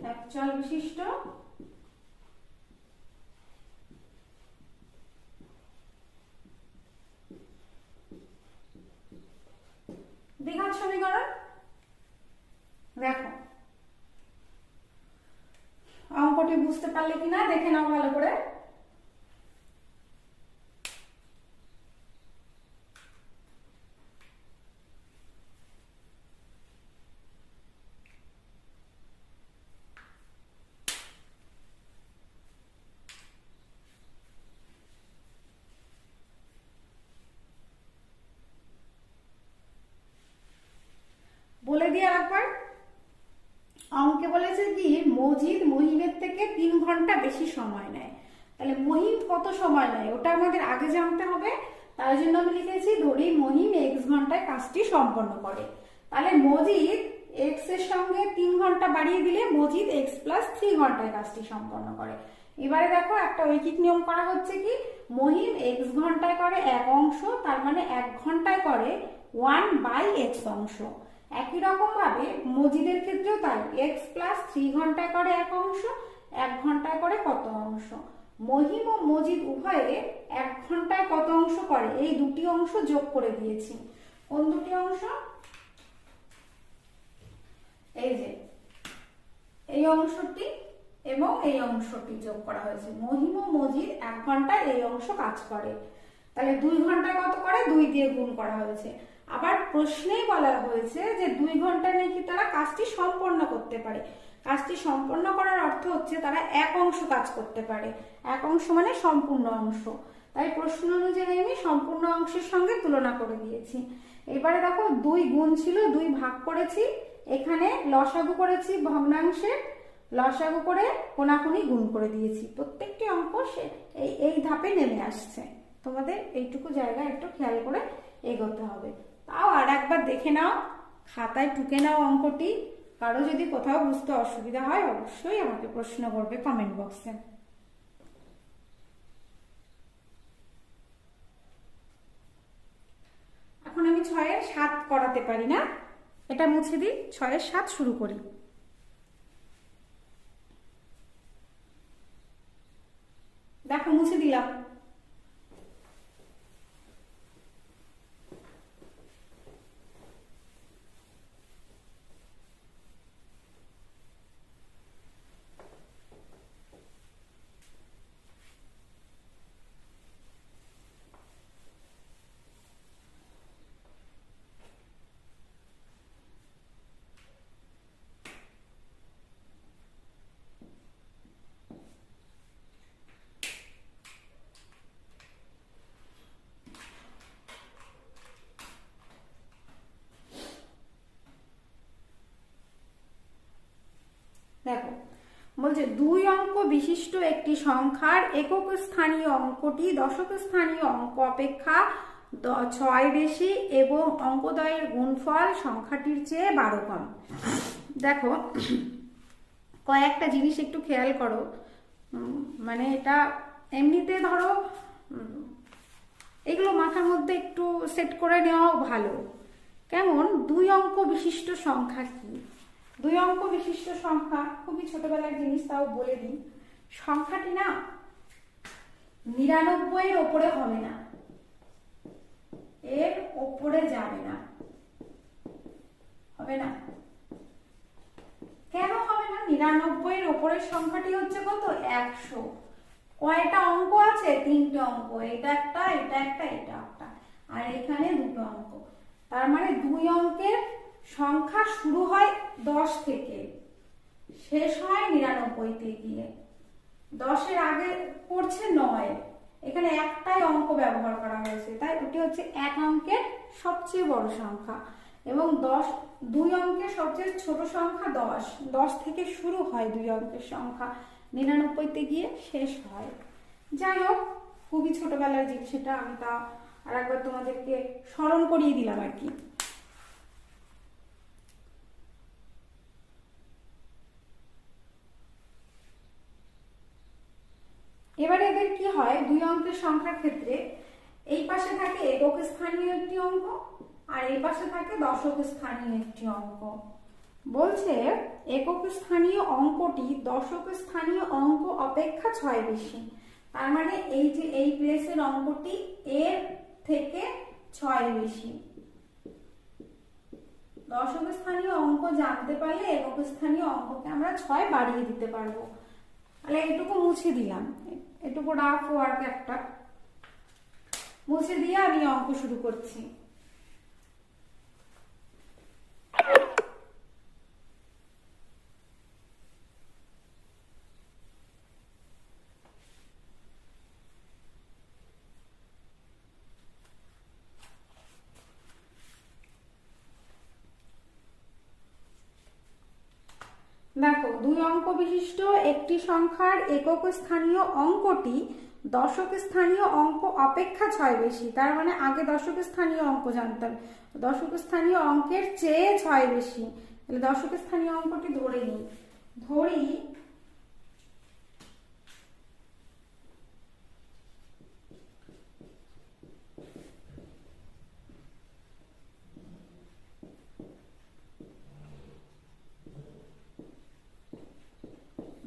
অ্যাকচুয়াল বিশিষ্ট দ্বিঘাত সমীকরণ। দেখো অঙ্কটি বুঝতে পারলে কিনা দেখে নাও ভালো করে। বলে দিয়ে একবার, অঙ্কে বলেছে কি মজিদ মহিমের থেকে 3 ঘন্টা বেশি সময় নেয়। তাহলে মহিম কত সময় নেয় ওটা আমাদের আগে জানতে হবে। তার জন্য আমি লিখেছি ধরি মহিম x ঘন্টায় কাজটি সম্পন্ন করে। তাহলে মজিদ x এর সঙ্গে 3 ঘন্টা বাড়িয়ে দিলে মজিদ x প্লাস 3 ঘন্টায় কাজটি সম্পন্ন করে। এবারে দেখো একটা ঐকিক নিয়ম করা হচ্ছে কি মহিম x ঘন্টায় করে 1 অংশ, তার মানে 1 ঘন্টায় করে 1/x অংশ। একই রকম ভাবে মজিদের ক্ষেত্রেও তাই, x প্লাস 3 ঘন্টায় করে 1 অংশ, 1 ঘন্টায় করে কত অংশ। মহিম ও মজিদ উভয়ে 1 ঘন্টায় কত অংশ করে, এই দুটি অংশ যোগ করে দিয়েছি। কোন দুটি অংশ, এই যে এই অংশটি এবং এই অংশটি যোগ করা হয়েছে। মহিম ও মজিদ 1 ঘন্টায় এই অংশ কাজ করে। তাহলে 2 ঘন্টায় কত করে, 2 দিয়ে গুণ করা হয়েছে। আবার প্রশ্নেই বলা হয়েছে যে 2 ঘন্টায় নাকি তারা কাজটি সম্পন্ন করতে পারে। কাজটি সম্পন্ন করার অর্থ হচ্ছে তারা 1 অংশ কাজ করতে পারে। 1 অংশ মানে সম্পূর্ণ অংশ। তাই প্রশ্ন অনুযায়ী আমি সম্পূর্ণ অংশের সঙ্গে তুলনা করে দিয়েছি। এবারে দেখো 2 গুণ ছিল, 2 ভাগ করেছি, এখানে লসাগু করেছি ভগ্নাংশে, লসাগু করে কোনাকুনি গুণ করে দিয়েছি। প্রত্যেকটি অঙ্ক এই ধাপে নেমে আসছে। তোমাদের এইটুকু জায়গা একটু খেয়াল করে এগোতে হবে। তাও আর একবার দেখে নাও, খাতায় টুকে নাও অঙ্কটি। কারো যদি কোথাও বুঝতে অসুবিধা হয় অবশ্যই আমাকে প্রশ্ন করবে কমেন্ট বক্সে। এখন আমি 6 এর 7 করাতে পারি না, এটা মুছে দিই, 6 এর 7 শুরু করি। দেখো মুছে দিলাম। দেখো বলছে 2 অঙ্ক বিশিষ্ট একটি সংখ্যার একক স্থানীয় অঙ্কটি দশক স্থানীয় অঙ্ক অপেক্ষা 6 বেশি এবং অঙ্কদ্বয়ের গুণফল সংখ্যাটির চেয়ে 12 কম। দেখো কয়েকটা জিনিস একটু খেয়াল করো, মানে এটা এমনিতে ধরো এগুলো মাথার মধ্যে একটু সেট করে নেওয়াও ভালো। কেমন 2 অঙ্ক বিশিষ্ট সংখ্যা কি? 2 অঙ্ক বিশিষ্ট সংখ্যা খুবই ছোটবেলার জিনিস, তাও বলে দিই। সংখ্যাটি না 99 এর ওপরে হবে না, এর ওপরে যাবে না, হবে না। কেন হবে না? 99 এর ওপরের সংখ্যাটি হচ্ছে কত? 100। কয়টা অঙ্ক আছে? 3টে অঙ্ক, এটা একটা, এটা একটা, এটা একটা, আর এখানে 2টো অঙ্ক। তার মানে 2 অঙ্কের সংখ্যা শুরু হয় 10 থেকে, শেষ হয় 99-তে গিয়ে। 10-এর আগে পড়ছে 9, এখানে একটাই অঙ্ক ব্যবহার করা হয়েছে, তাই ওটি হচ্ছে 1 অঙ্কের সবচেয়ে বড় সংখ্যা। এবং 2 অঙ্কের সবচেয়ে ছোট সংখ্যা 10। 10 থেকে শুরু হয় 2 অঙ্কের সংখ্যা, 99-তে গিয়ে শেষ হয়। যাই হোক, খুবই ছোটবেলার জিনিস সেটা, আমি তা আর একবার তোমাদেরকে স্মরণ করিয়ে দিলাম আর কি। এবারে এদের কি হয় 2 অঙ্কের সংখ্যার ক্ষেত্রে, এই পাশে থাকে একক স্থানীয় একটি অঙ্ক আর এই পাশে থাকে দশক স্থানীয় একটি অঙ্ক। বলছে একক স্থানীয় অঙ্কটি দশক স্থানীয় অঙ্ক অপেক্ষা 6 বেশি। তার মানে এই যে এই প্লেসের অঙ্কটি এর থেকে 6 বেশি। দশক স্থানীয় অঙ্ক জানতে পারলে একক স্থানীয় অঙ্ককে আমরা 6 বাড়িয়ে দিতে পারবো। তাহলে এটুকু মুছে দিলাম, এটুকু রাফ ওয়ার্ক একটা মুছে দিয়ে আমি অঙ্ক শুরু করছি। দেখো 2 অঙ্ক বিশিষ্ট একটি সংখ্যার একক স্থানীয় অঙ্কটি দশক স্থানীয় অঙ্ক অপেক্ষা 6 বেশি। তার মানে আগে দশক স্থানীয় অঙ্ক জানতাম, দশক স্থানীয় অঙ্কের চেয়ে 6 বেশি। তাহলে দশক স্থানীয় অঙ্কটি ধরে নিই, ধরি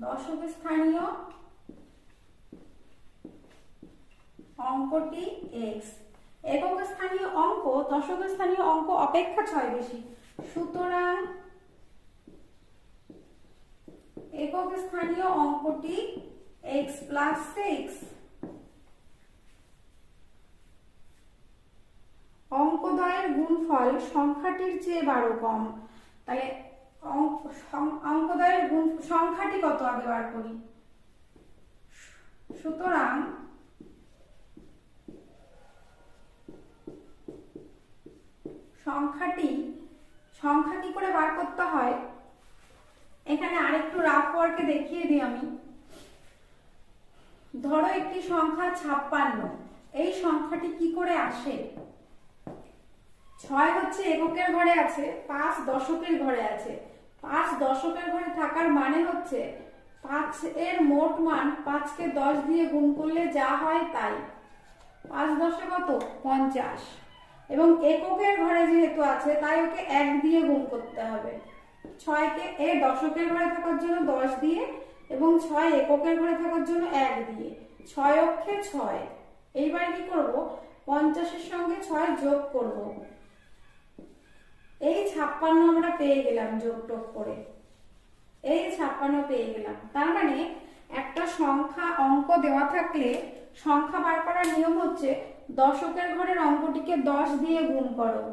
দশক স্থানীয় অঙ্কটি x, একক স্থানীয় অঙ্ক দশক স্থানীয় অঙ্ক অপেক্ষা 6 বেশি। সুতরাং একক স্থানীয় অঙ্কটি x + 6, অঙ্কদ্বয়ের গুণফল সংখ্যাটির চেয়ে 12 কম। তাহলে অঙ্কদ্বয়ের গুণ সংখ্যাটি কত আগে বার করি। সুতরাং সংখ্যা কি করে বার করতে হয়, এখানে আরেকটু রাফ ওয়ার্কে দেখিয়ে দিই আমি। ধরো একটি সংখ্যা 56, এই সংখ্যাটি কি করে আসে? 6 হচ্ছে এককের ঘরে আছে, 5 দশকের ঘরে আছে, 5 দশকের ঘরে থাকার মানে হচ্ছে 5 এর মোট মান 5 কে 10 দিয়ে গুণ করলে যা হয় তাই। 5 10 কত? 50। এবং এককের ঘরে যেহেতু আছে তাই ওকে 1 দিয়ে গুণ করতে হবে। 6 কে দশকের ঘরে থাকার জন্য 10 দিয়ে এবং 6 এককের ঘরে থাকার জন্য 1 দিয়ে। 6 অক্ষে 6। এইবার কি করব? 50 এর সঙ্গে 6 যোগ করব। এই 56 আমরা পেয়ে গেলাম যোগ টোগ করে। এই 56 পেয়ে গেলাম। তার মানে একটা সংখ্যা অঙ্ক দেওয়া থাকলে সংখ্যা বার করার নিয়ম হচ্ছে দশকের ঘরের অঙ্কটিকে 10 দিয়ে গুণ করো।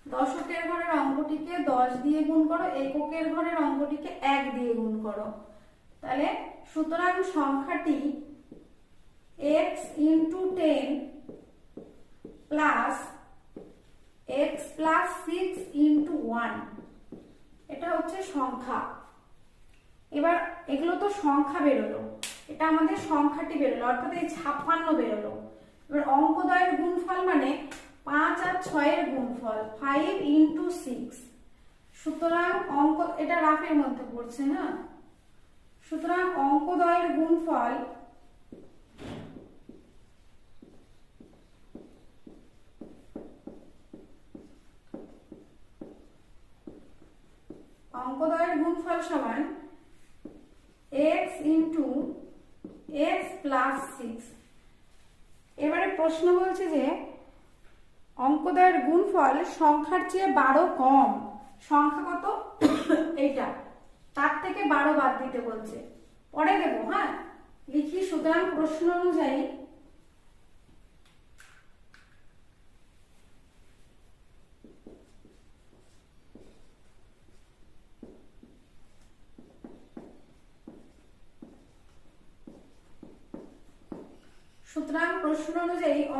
দশকের ঘরের অঙ্কটিকে 10 দিয়ে গুণ করো, এককের ঘরের অঙ্কটিকে 1 দিয়ে গুণ করো। তাহলে সুতরাং সংখ্যাটি x × 10 প্লাস x প্লাস 6 × 1, এটা হচ্ছে সংখ্যা। এবার এগুলো তো সংখ্যা বেরোলো, এটা আমাদের সংখ্যাটি বেরোলো, অর্থাৎ এই 56 বেরোলো। এবার অঙ্কদ্বয়ের গুণফল মানে 5 আর 6 এর গুণফল 5 × 6। সুতরাং অঙ্ক, এটা রাফের মধ্যে পড়ছে না, সুতরাং অঙ্কদ্বয়ের গুণফল সমান x × x প্লাস 6। এবারে প্রশ্ন বলছে যে অঙ্কদ্বয়ের গুণফল সংখ্যার চেয়ে 12 কম। সংখ্যা কত? এইটা, তার থেকে 12 বাদ দিতে বলছে। পরে দেবো, হ্যাঁ লিখি। সুতরাং প্রশ্ন অনুযায়ী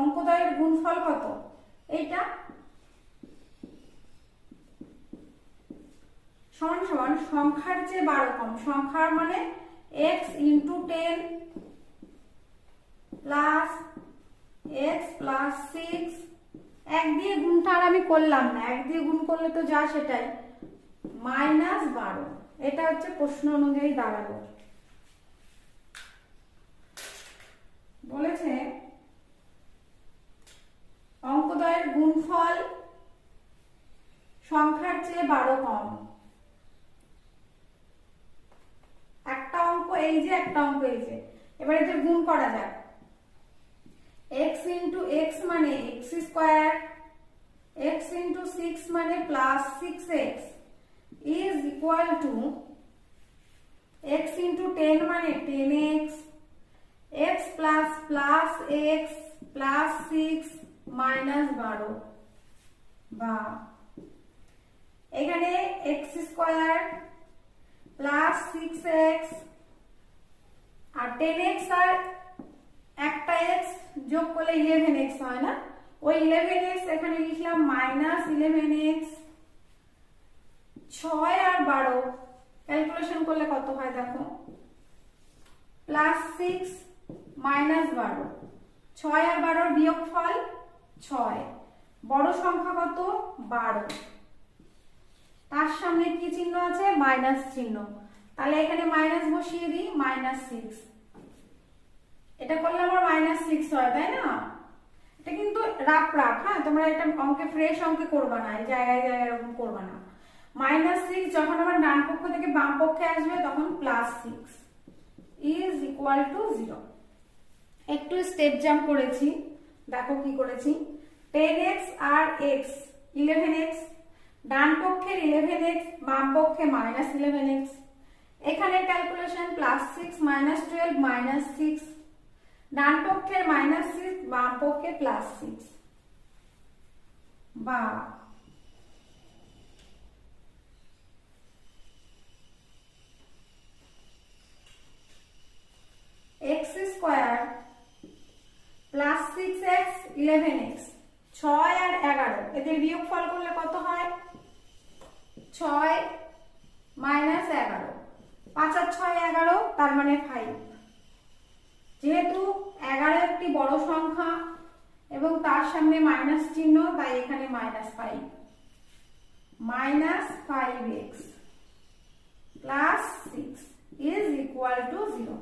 অঙ্কদ্বয়ের গুণফল কত? এইটা সমান সমান সংখ্যার চেয়ে 12 কম। সংখ্যার মানে x × 10 প্লাস x প্লাস 6। 1 দিয়ে গুণটা আর আমি করলাম না, 1 দিয়ে গুণ করলে তো যা সেটাই, -12। এটা হচ্ছে প্রশ্ন অনুযায়ী দাঁড়ালো। বলেছে অঙ্কদ্বয়ের গুণফল সংখ্যার চেয়ে 12 কম। একটা অঙ্ক এই যে, একটা অঙ্ক এই যে। এবার এদের গুণ করা যাক। x × x মানে x², x × 6 মানে plus 6x is equal two x × 10 মানে 10x, x plus plus x plus 6 -12। বা এখানে x² প্লাস 6x আর 10x আর একটা x যোগ করলে 11x হয় না? ওই 11x এখানে লিখলাম -11x। 6 আর 12 ক্যালকুলেশন করলে কত হয় দেখো, +6 -12। 6 আর 12 বিয়োগফল 6। বড় সংখ্যা কত? 12। তার সামনে কি চিহ্ন আছে? মাইনাস চিহ্ন। তাহলে এখানে মাইনাস বসিয়ে দিই, -6। এটা করলে আমার -6 হয়, তাই না? এটা কিন্তু রাফ, হ্যাঁ তোমরা এটা অঙ্কে ফ্রেশ অঙ্কে করবা না, এই জায়গায় জায়গায় এরকম করবা না। -6 যখন আমার ডান পক্ষ থেকে বাম পক্ষে আসবে তখন +6 ইজ ইকুয়াল টু 0। একটু স্টেপ জাম্প করেছি, দেখো কি করেছি। 10x আর x 11x, ডান পক্ষের 11x, বাম পক্ষে -11x। এখানে ক্যালকুলেশন +6 -12 -6, ডান পক্ষের -6, বাম পক্ষে +6। বা x² প্লাস 6x 11x। 6 আর 11 এদের বিয়োগফল করলে কত হয়? 6 -11। 5 আর 6 11, তার মানে 5। যেহেতু 11 একটি বড় সংখ্যা এবং তার সামনে মাইনাস চিহ্ন, তাই এখানে -5। Minus 5x plus 6 is equal two 0।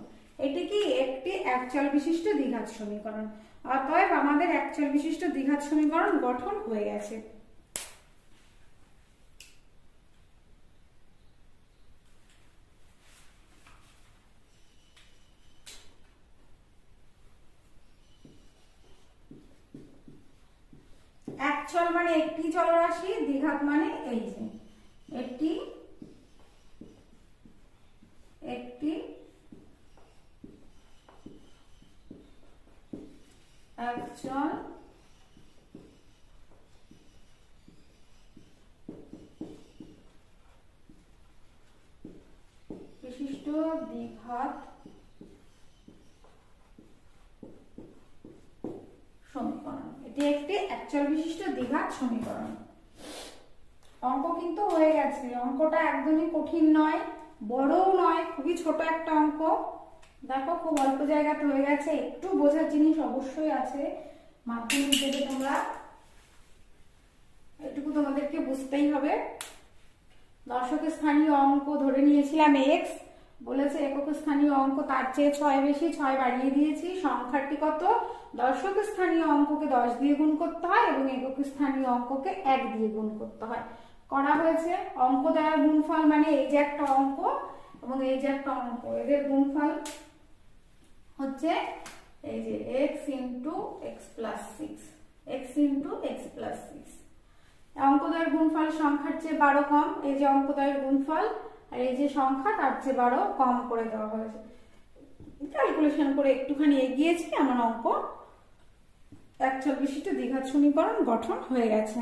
এটি কি একটি একচল বিশিষ্ট দ্বিঘাত সমীকরণ। অতএব আমাদের একচল বিশিষ্ট দ্বিঘাত সমীকরণ গঠন হয়ে গেছে। একচল মানে একটি চলরাশি, দ্বিঘাত মানে এই যে একটি একচল বিশিষ্ট দ্বিঘাত সমীকরণ। এটি একটি একচল বিশিষ্ট দ্বিঘাত সমীকরণ। অঙ্ক কিন্তু হয়ে গেছে। অঙ্কটা একদমই কঠিন নয়, বড়ও নয়, খুবই ছোট একটা অঙ্ক। দেখো খুব অল্প জায়গাতে হয়ে গেছে। একটু বোঝার জিনিস অবশ্যই আছে, মাধ্যমিক দেবে তোমরা, এটুকু তোমাদেরকে বুঝতেই হবে। দশকের স্থানীয় অঙ্ক ধরে নিয়েছিলাম x, বলেছে একক স্থানীয় অঙ্ক তার চেয়ে 6 বেশি, 6 বাড়িয়ে দিয়েছি। সংখ্যাটি কত? দশক স্থানীয় অঙ্ককে 10 দিয়ে গুণ করতে হয় এবং একক স্থানীয় অঙ্ককে 1 দিয়ে গুণ করতে হয়। করা হয়েছে। অঙ্ক দ্বারা গুণফল মানে এই যে একটা অঙ্ক এবং এই যে একটা অঙ্ক, এদের গুণফল হচ্ছে এই যে x into x plus 6, x into x plus 6। অঙ্কদ্বয়ের গুণফল সংখ্যার চেয়ে 12 কম, এই যে অঙ্কদ্বয়ের গুণফল আর এই যে সংখ্যা তার চেয়ে 12 কম করে দেওয়া হয়েছে। ক্যালকুলেশন করে একটুখানি এগিয়েছি, আমার অঙ্ক একচল বিশিষ্ট দ্বিঘাত সমীকরণ গঠন হয়ে গেছে।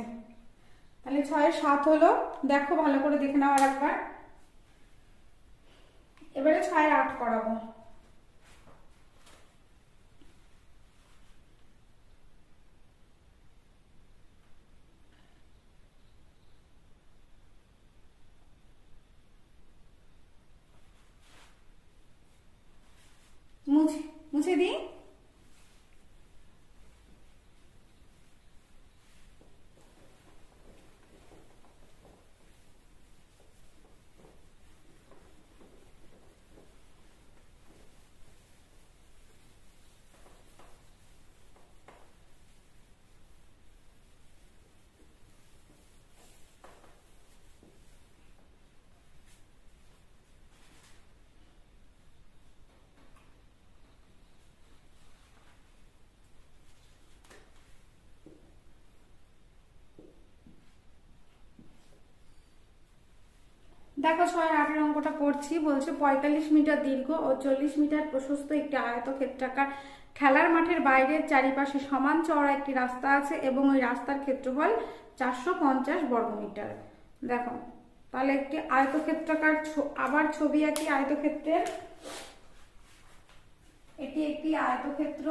তাহলে 6 7 হলো। দেখো ভালো করে দেখে নাও আর একবার। এবারে 6 8 করাবো। মুছে দিই। দেখো 6 8 অঙ্কটা করছি। বলছে 45 মিটার দীর্ঘ ও 40 মিটার প্রশস্ত একটি আয়তক্ষেত্রাকার খেলার মাঠের বাইরের চারিপাশে সমান চওড়া একটি রাস্তা আছে এবং ওই রাস্তার ক্ষেত্রফল 450 বর্গমিটার। দেখো তাহলে একটি আয়তক্ষেত্রাকার, আবার ছবি আঁকি আয়তক্ষেত্রের। এটি একটি আয়তক্ষেত্র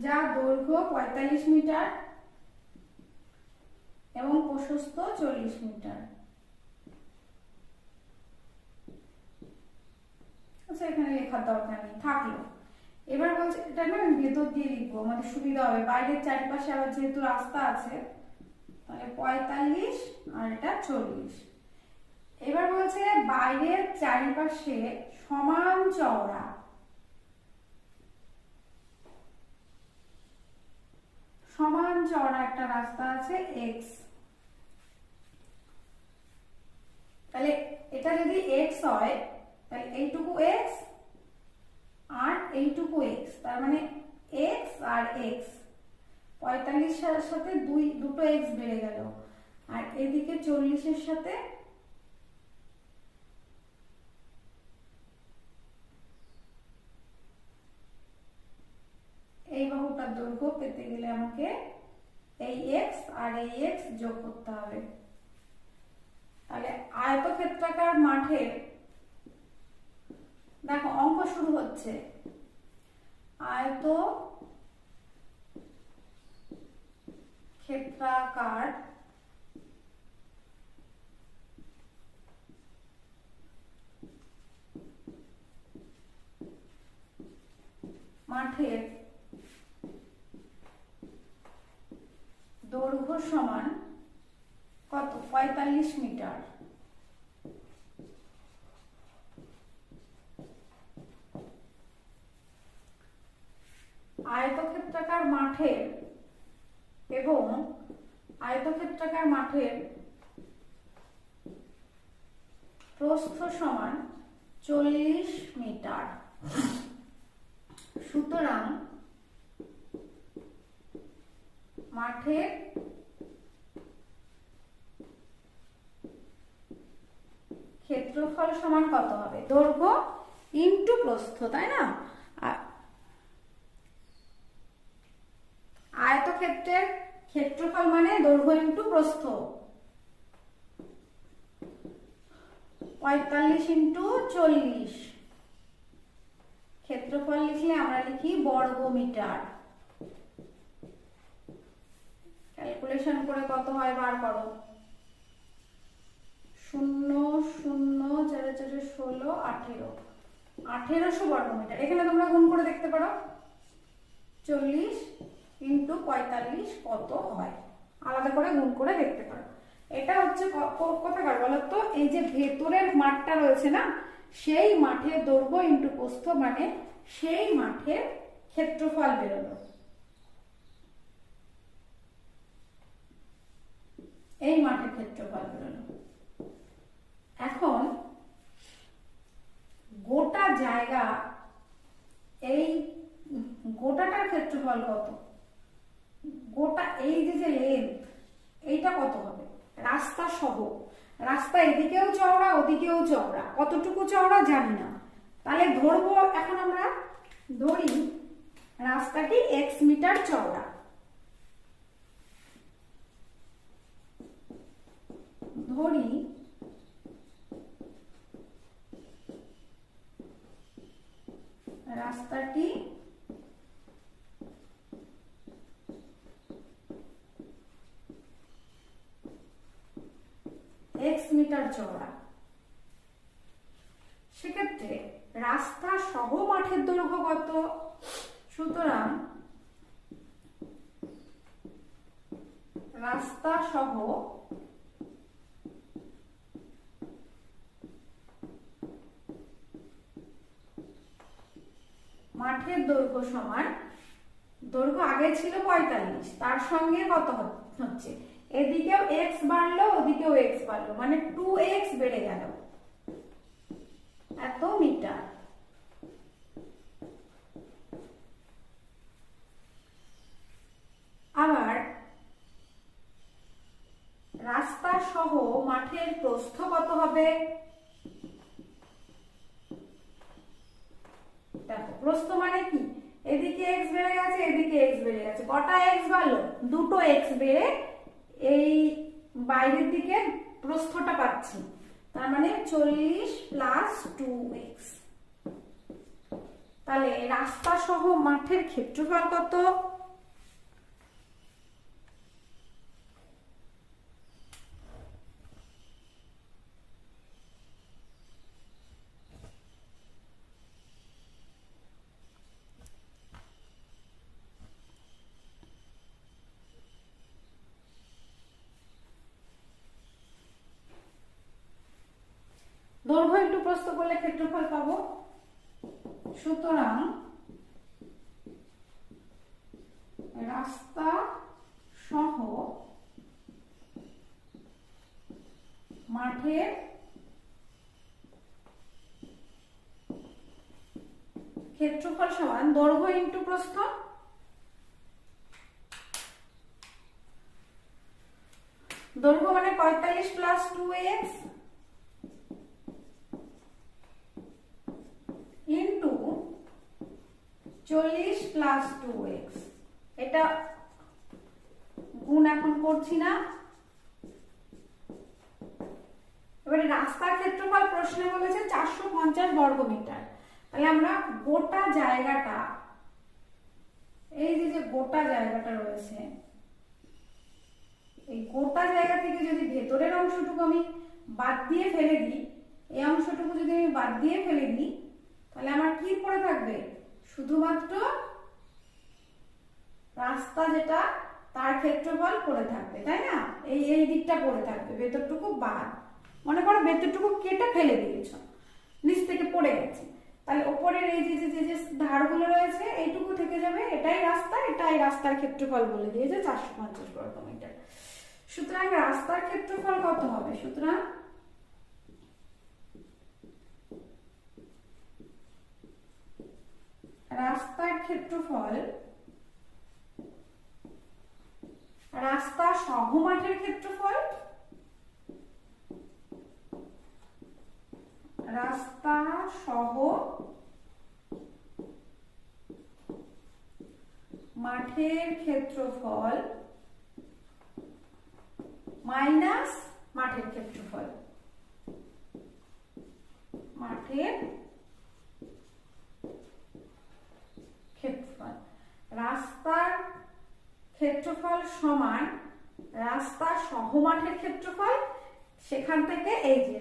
যা দৈর্ঘ্য 45 মিটার এবং প্রশস্ত 40 মিটার। আচ্ছা এখানে লেখার দরকার নেই, থাকলো। এবার বলছে এটা না ভেতর দিয়ে লিখবো, আমাদের সুবিধা হবে। বাইরের চারপাশে আবার যেহেতু রাস্তা আছে, তাহলে 45 আর এটা 40। এবার বলছে বাইরের চারিপাশে সমান চওড়া, সমান চওড়া একটা রাস্তা আছে x। তাহলে এটা যদি x হয় তাহলে এইটুকু x আর এইটুকু x, তার মানে x আর x, 45 এর সাথে দুটো x বেড়ে গেল, আর এদিকে 40 এর সাথে এই বাহুটার দৈর্ঘ্য পেতে গেলে আমাকে এই x আর এই x যোগ করতে হবে। তাহলে আয়তক্ষেত্রাকার মাঠের, দেখো অঙ্ক শুরু হচ্ছে, আয়তক্ষেত্রাকার মাঠের মাঠের এবং আয়তক্ষেত্রাকার মাঠের প্রস্থ সমান 40 মিটার। সুতরাং মাঠের ক্ষেত্রফল সমান কত হবে? দৈর্ঘ্য ইনটু প্রস্থ, তাই না? আয়তক্ষেত্রের ক্ষেত্রফল মানে দৈর্ঘ্য ইনটু প্রস্থ। 45 ইনটু 40। ক্ষেত্রফল লিখলে আমরা লিখি বর্গ মিটার। ক্যালকুলেশন করে কত হয় বার করো। 0 0 4 4 16 18 1800 বর্গ মিটার। এখানে তোমরা গুণ করে দেখতে পারো 40 ইনটু 45 কত হয়, আলাদা করে গুণ করে দেখতে পারো। এটা হচ্ছে কোথাকার বলতো? এই যে ভেতরের মাঠটা রয়েছে না, সেই মাঠের দৈর্ঘ্য ইনটু প্রস্থ, মানে সেই মাঠের ক্ষেত্রফল বেরোলো। এই মাঠের ক্ষেত্রফল বেরোলো। এখন গোটা জায়গা, এই গোটাটার ক্ষেত্রফল কত? গোটা এই যে লেন্থ, এইটা কত হবে? রাস্তা সহ, রাস্তা এদিকেও চওড়া ওদিকেও চওড়া, কতটুকু চওড়া জানি না, তাহলে ধরবো এখন আমরা ধরি রাস্তাটি x মিটার চওড়া। ধরি রাস্তাটি x মিটার চওড়া। সেক্ষেত্রে রাস্তা সহ মাঠের দৈর্ঘ্য কত? সুতরাং রাস্তা সহ মাঠের দৈর্ঘ্য সমান, দৈর্ঘ্য আগে ছিল 45, তার সঙ্গে কত হচ্ছে? এদিকেও x বাড়লো ওদিকেও x বাড়লো, মানে 2x বেড়ে গেল, এত মিটার। আবার রাস্তা সহ মাঠের প্রস্থ কত হবে? দেখো প্রস্থ মানে কি? এদিকে x বেড়ে গেছে এদিকে x বেড়ে গেছে, কটা x বাড়লো? দুটো x বেড়ে এই বাইরের দিকে প্রস্থটা পাচ্ছি, তার মানে 40 প্লাস 2x। তাহলে রাস্তা সহ মাঠের ক্ষেত্রফল কত? দৈর্ঘ্য ইনটু প্রস্থ করলে ক্ষেত্রফল পাবো। সুতরাং রাস্তা সহ মাঠের ক্ষেত্রফল সমান দৈর্ঘ্য ইনটু প্রস্থ। দৈর্ঘ্য মানে 45 plus 2x into 40 plus 2x। এটা গুণ এখন করছি না। এবারে রাস্তার ক্ষেত্রফল প্রশ্নে বলেছে 450 বর্গ মিটার। তাহলে আমরা গোটা জায়গাটা, এই যে গোটা জায়গাটা রয়েছে, এই গোটা জায়গা থেকে যদি ভেতরের অংশটুকু আমি বাদ দিয়ে ফেলে দিই, এই অংশটুকু যদি আমি বাদ দিয়ে ফেলে দিই, তাহলে আমার কি পড়ে থাকবে? শুধুমাত্র রাস্তা যেটা তার ক্ষেত্রফল পড়ে থাকবে, তাই না? এই দিকটা পড়ে থাকবে, ভেতরটুকু বাদ। মনে করো ভেতরটুকু কেটে ফেলে দিয়েছ, নিচ থেকে পড়ে গেছে, তাহলে ওপরের এই যে যে যে ধারগুলো রয়েছে এইটুকু থেকে যাবে, এটাই রাস্তা, এটাই রাস্তার ক্ষেত্রফল বলে দিয়েছে 450 বর্গমিটার। সুতরাং রাস্তার ক্ষেত্রফল কত হবে? সুতরাং রাস্তার ক্ষেত্রফল, রাস্তা সহ মাঠের ক্ষেত্রফল, রাস্তা সহ মাঠের ক্ষেত্রফল মাইনাস মাঠের ক্ষেত্রফল, মাঠের ক্ষেত্রফল। রাস্তার ক্ষেত্রফল সমান রাস্তা সহ মাঠের ক্ষেত্রফল, সেখান থেকে এই যে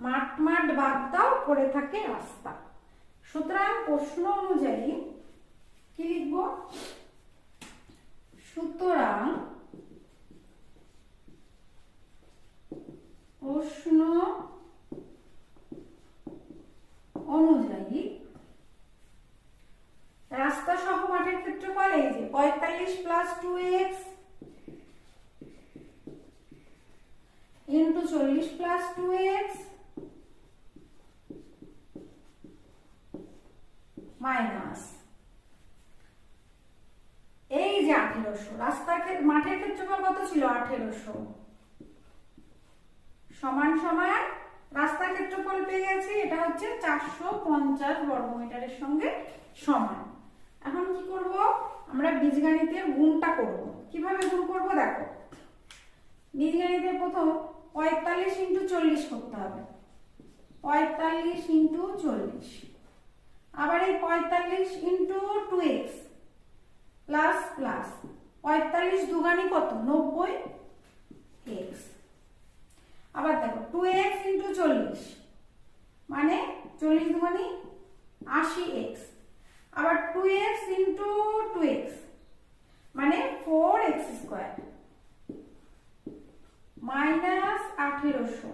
মাঠ মাঠ বাদ দাও, পড়ে থাকে রাস্তা। সুতরাং প্রশ্ন অনুযায়ী কি লিখব? সুতরাং প্রশ্ন অনুযায়ী রাস্তা সহ মাঠের ক্ষেত্রফল এই যে 45 plus 2x into 40 plus 2x minus এই যে 1800। রাস্তার মাঠের ক্ষেত্রফল কত ছিল? 1800 সমান সমান রাস্তার ক্ষেত্রফল পেয়ে গেছি, এটা হচ্ছে 450 বর্গমিটারের সঙ্গে সমান। এখন কি করব? আমরা বীজগণিতের গুণটা করব। কিভাবে গুণ করব দেখো, বীজগণিতের প্রথম 45 ইন্টু 40 করতে হবে, 45 ইন্টু 40, আবার এই 45 ইন্টু 2x প্লাস প্লাস 45 দুগানি কত? 90x, আবার দেখো 2x ইন্টু 40 মানে 40 দুগানি 80x, আবার 2x ইন্টু 2x মানে 4x square minus 1800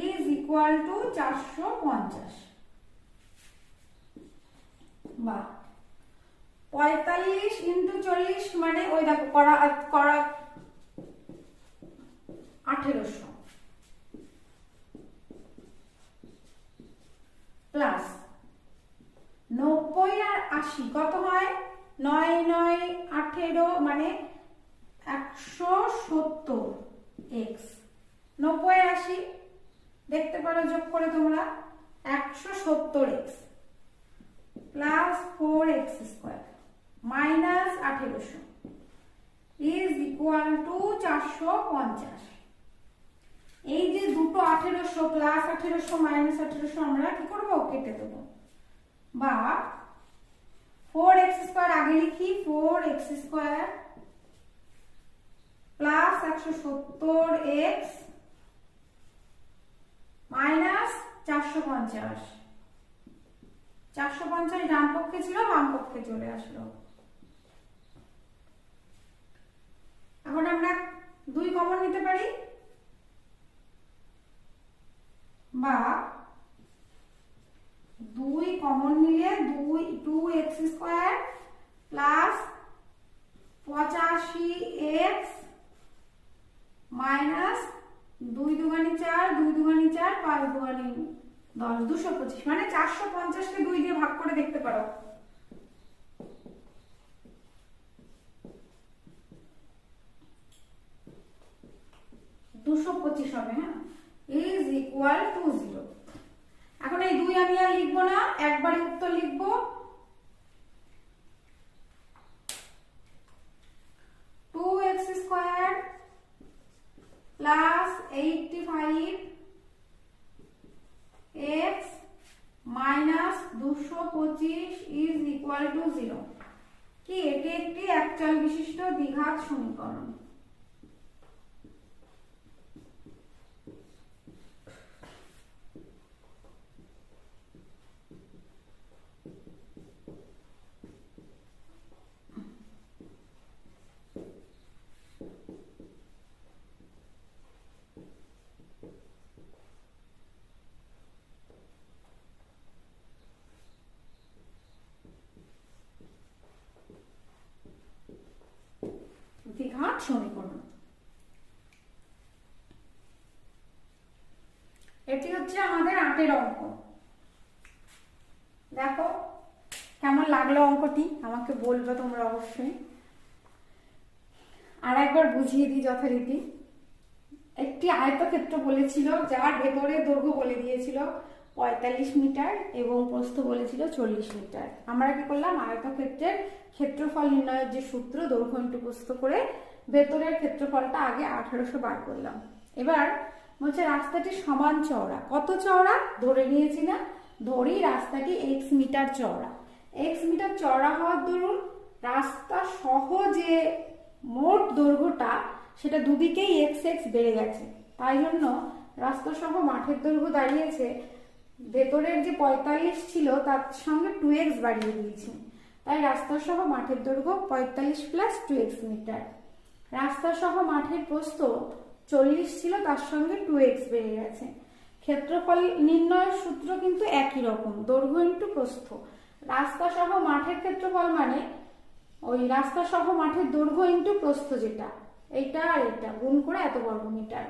is equal two 450। বা 45 ইন্টু 40 মানে ওই দেখো করা 1800 প্লাস 90 আর 80 কত হয়? 9 9 18 মানে 170x, 90 আর 80 দেখতে পারো যোগ করে তোমরা, 170x plus 4x square minus 1800 is equal two 450। এই যে দুটো 1800 প্লাস 1800 মাইনাস 1800 আমরা কি করব? কেটে দেব। বা 4x স্কয়ার আগে লিখি, 4x square plus 170x minus 450, 450 ডান পক্ষে ছিল, বাম পক্ষে চলে আসলো। এখন আমরা 2 কমন নিতে পারি, বা 2 কমন নিলে 2x square plus 85x minus 2 দুগানি 4, 2 দুগানি 4, 5 দুগানি 10, 225 মানে 450 কে 2 দিয়ে ভাগ করে দেখতে পারো। হবে, হ্যাঁ, ইজ ইকুয়াল টু 0। এখন এই 2 আমি আর লিখবো না, একবারে উত্তর লিখবো। x square plus 85x minus 225 is equal two 0। কি এটি একটি একচল বিশিষ্ট দ্বিঘাত সমীকরণ। হচ্ছে আমাদের 8 অঙ্ক। দেখো কেমন লাগলো অঙ্কটি আমাকে বলবে তোমরা অবশ্যই। আর একবার বুঝিয়ে দিই যথারীতি। একটি আয়তক্ষেত্র বলেছিল, যার ভেতরে দৈর্ঘ্য বলে দিয়েছিল 45 মিটার এবং প্রস্থ বলেছিল 40 মিটার। আমরা কি করলাম, আয়তক্ষেত্রের ক্ষেত্রফল নির্ণয়ের যে সূত্র দৈর্ঘ্য ইন্টু প্রস্থ করে ভেতরের ক্ষেত্রফলটা আগে 1800 বার করলাম। এবার বলছে রাস্তাটি সমান চওড়া। কত চওড়া ধরে নিয়েছি না, ধরি রাস্তাটি x মিটার চওড়া। x মিটার চওড়া হওয়ার দরুন রাস্তা সহ যে মোট দৈর্ঘ্যটা সেটা দুদিকেই x বেড়ে গেছে। তাই জন্য রাস্তা সহ মাঠের দৈর্ঘ্য দাঁড়িয়েছে, ভেতরের যে 45 ছিল তার সঙ্গে 2x বাড়িয়ে দিয়েছি। তাই রাস্তা সহ মাঠের দৈর্ঘ্য 45 প্লাস 2x মিটার। রাস্তা সহ মাঠের প্রস্থ 40 ছিল, তার সঙ্গে 2x বেড়ে গেছে। ক্ষেত্রফল নির্ণয়ের সূত্র কিন্তু একই রকম, দৈর্ঘ্য ইন্টু প্রস্থ। রাস্তা সহ মাঠের ক্ষেত্রফল মানে ওই রাস্তা সহ মাঠের দৈর্ঘ্য ইন্টু প্রস্থ, যেটা এইটা আর এটা গুণ করে এত বর্গমিটার।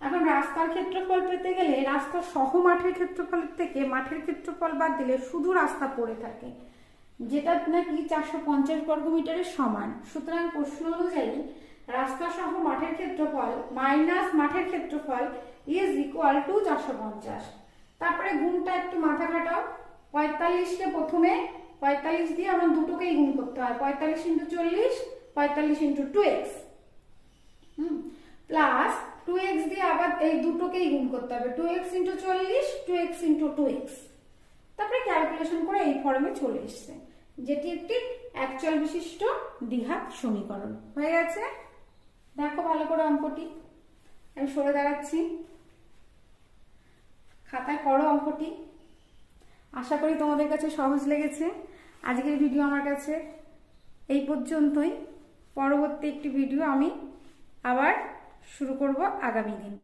এখন রাস্তার ক্ষেত্রফল পেতে গেলে রাস্তা সহ মাঠের ক্ষেত্রফলের থেকে মাঠের ক্ষেত্রফল বাদ দিলে শুধু রাস্তা পড়ে থাকে, যেটা নাকি 450 বর্গমিটারের সমান। সুতরাং প্রশ্ন অনুযায়ী রাস্তা সহ মাঠের ক্ষেত্রফল মাইনাস মাঠের ক্ষেত্রফল ইজ ইকুয়াল টু 450। তারপরে গুণটা একটু মাথা খাটাও। 45কে প্রথমে 45 দিয়ে আমার দুটোকেই গুণ করতে হয়, 45 into 40, 45 into 2x plus 2x দিয়ে আবার এই দুটোকেই গুণ করতে হবে, 2x into 40, 2x into 2x। তারপরে ক্যালকুলেশন করে এই ফর্মে চলে এসছে, যেটি একটি অ্যাকচুয়াল বিশিষ্ট দ্বিঘাত সমীকরণ হয়ে গেছে। দেখো ভালো করে অঙ্কটি, আমি সরে দাঁড়াচ্ছি, খাতায় করো অঙ্কটি। আশা করি তোমাদের কাছে সহজ লেগেছে। আজকের ভিডিও আমার কাছে এই পর্যন্তই। পরবর্তী একটি ভিডিও আমি আবার শুরু করব আগামী দিন।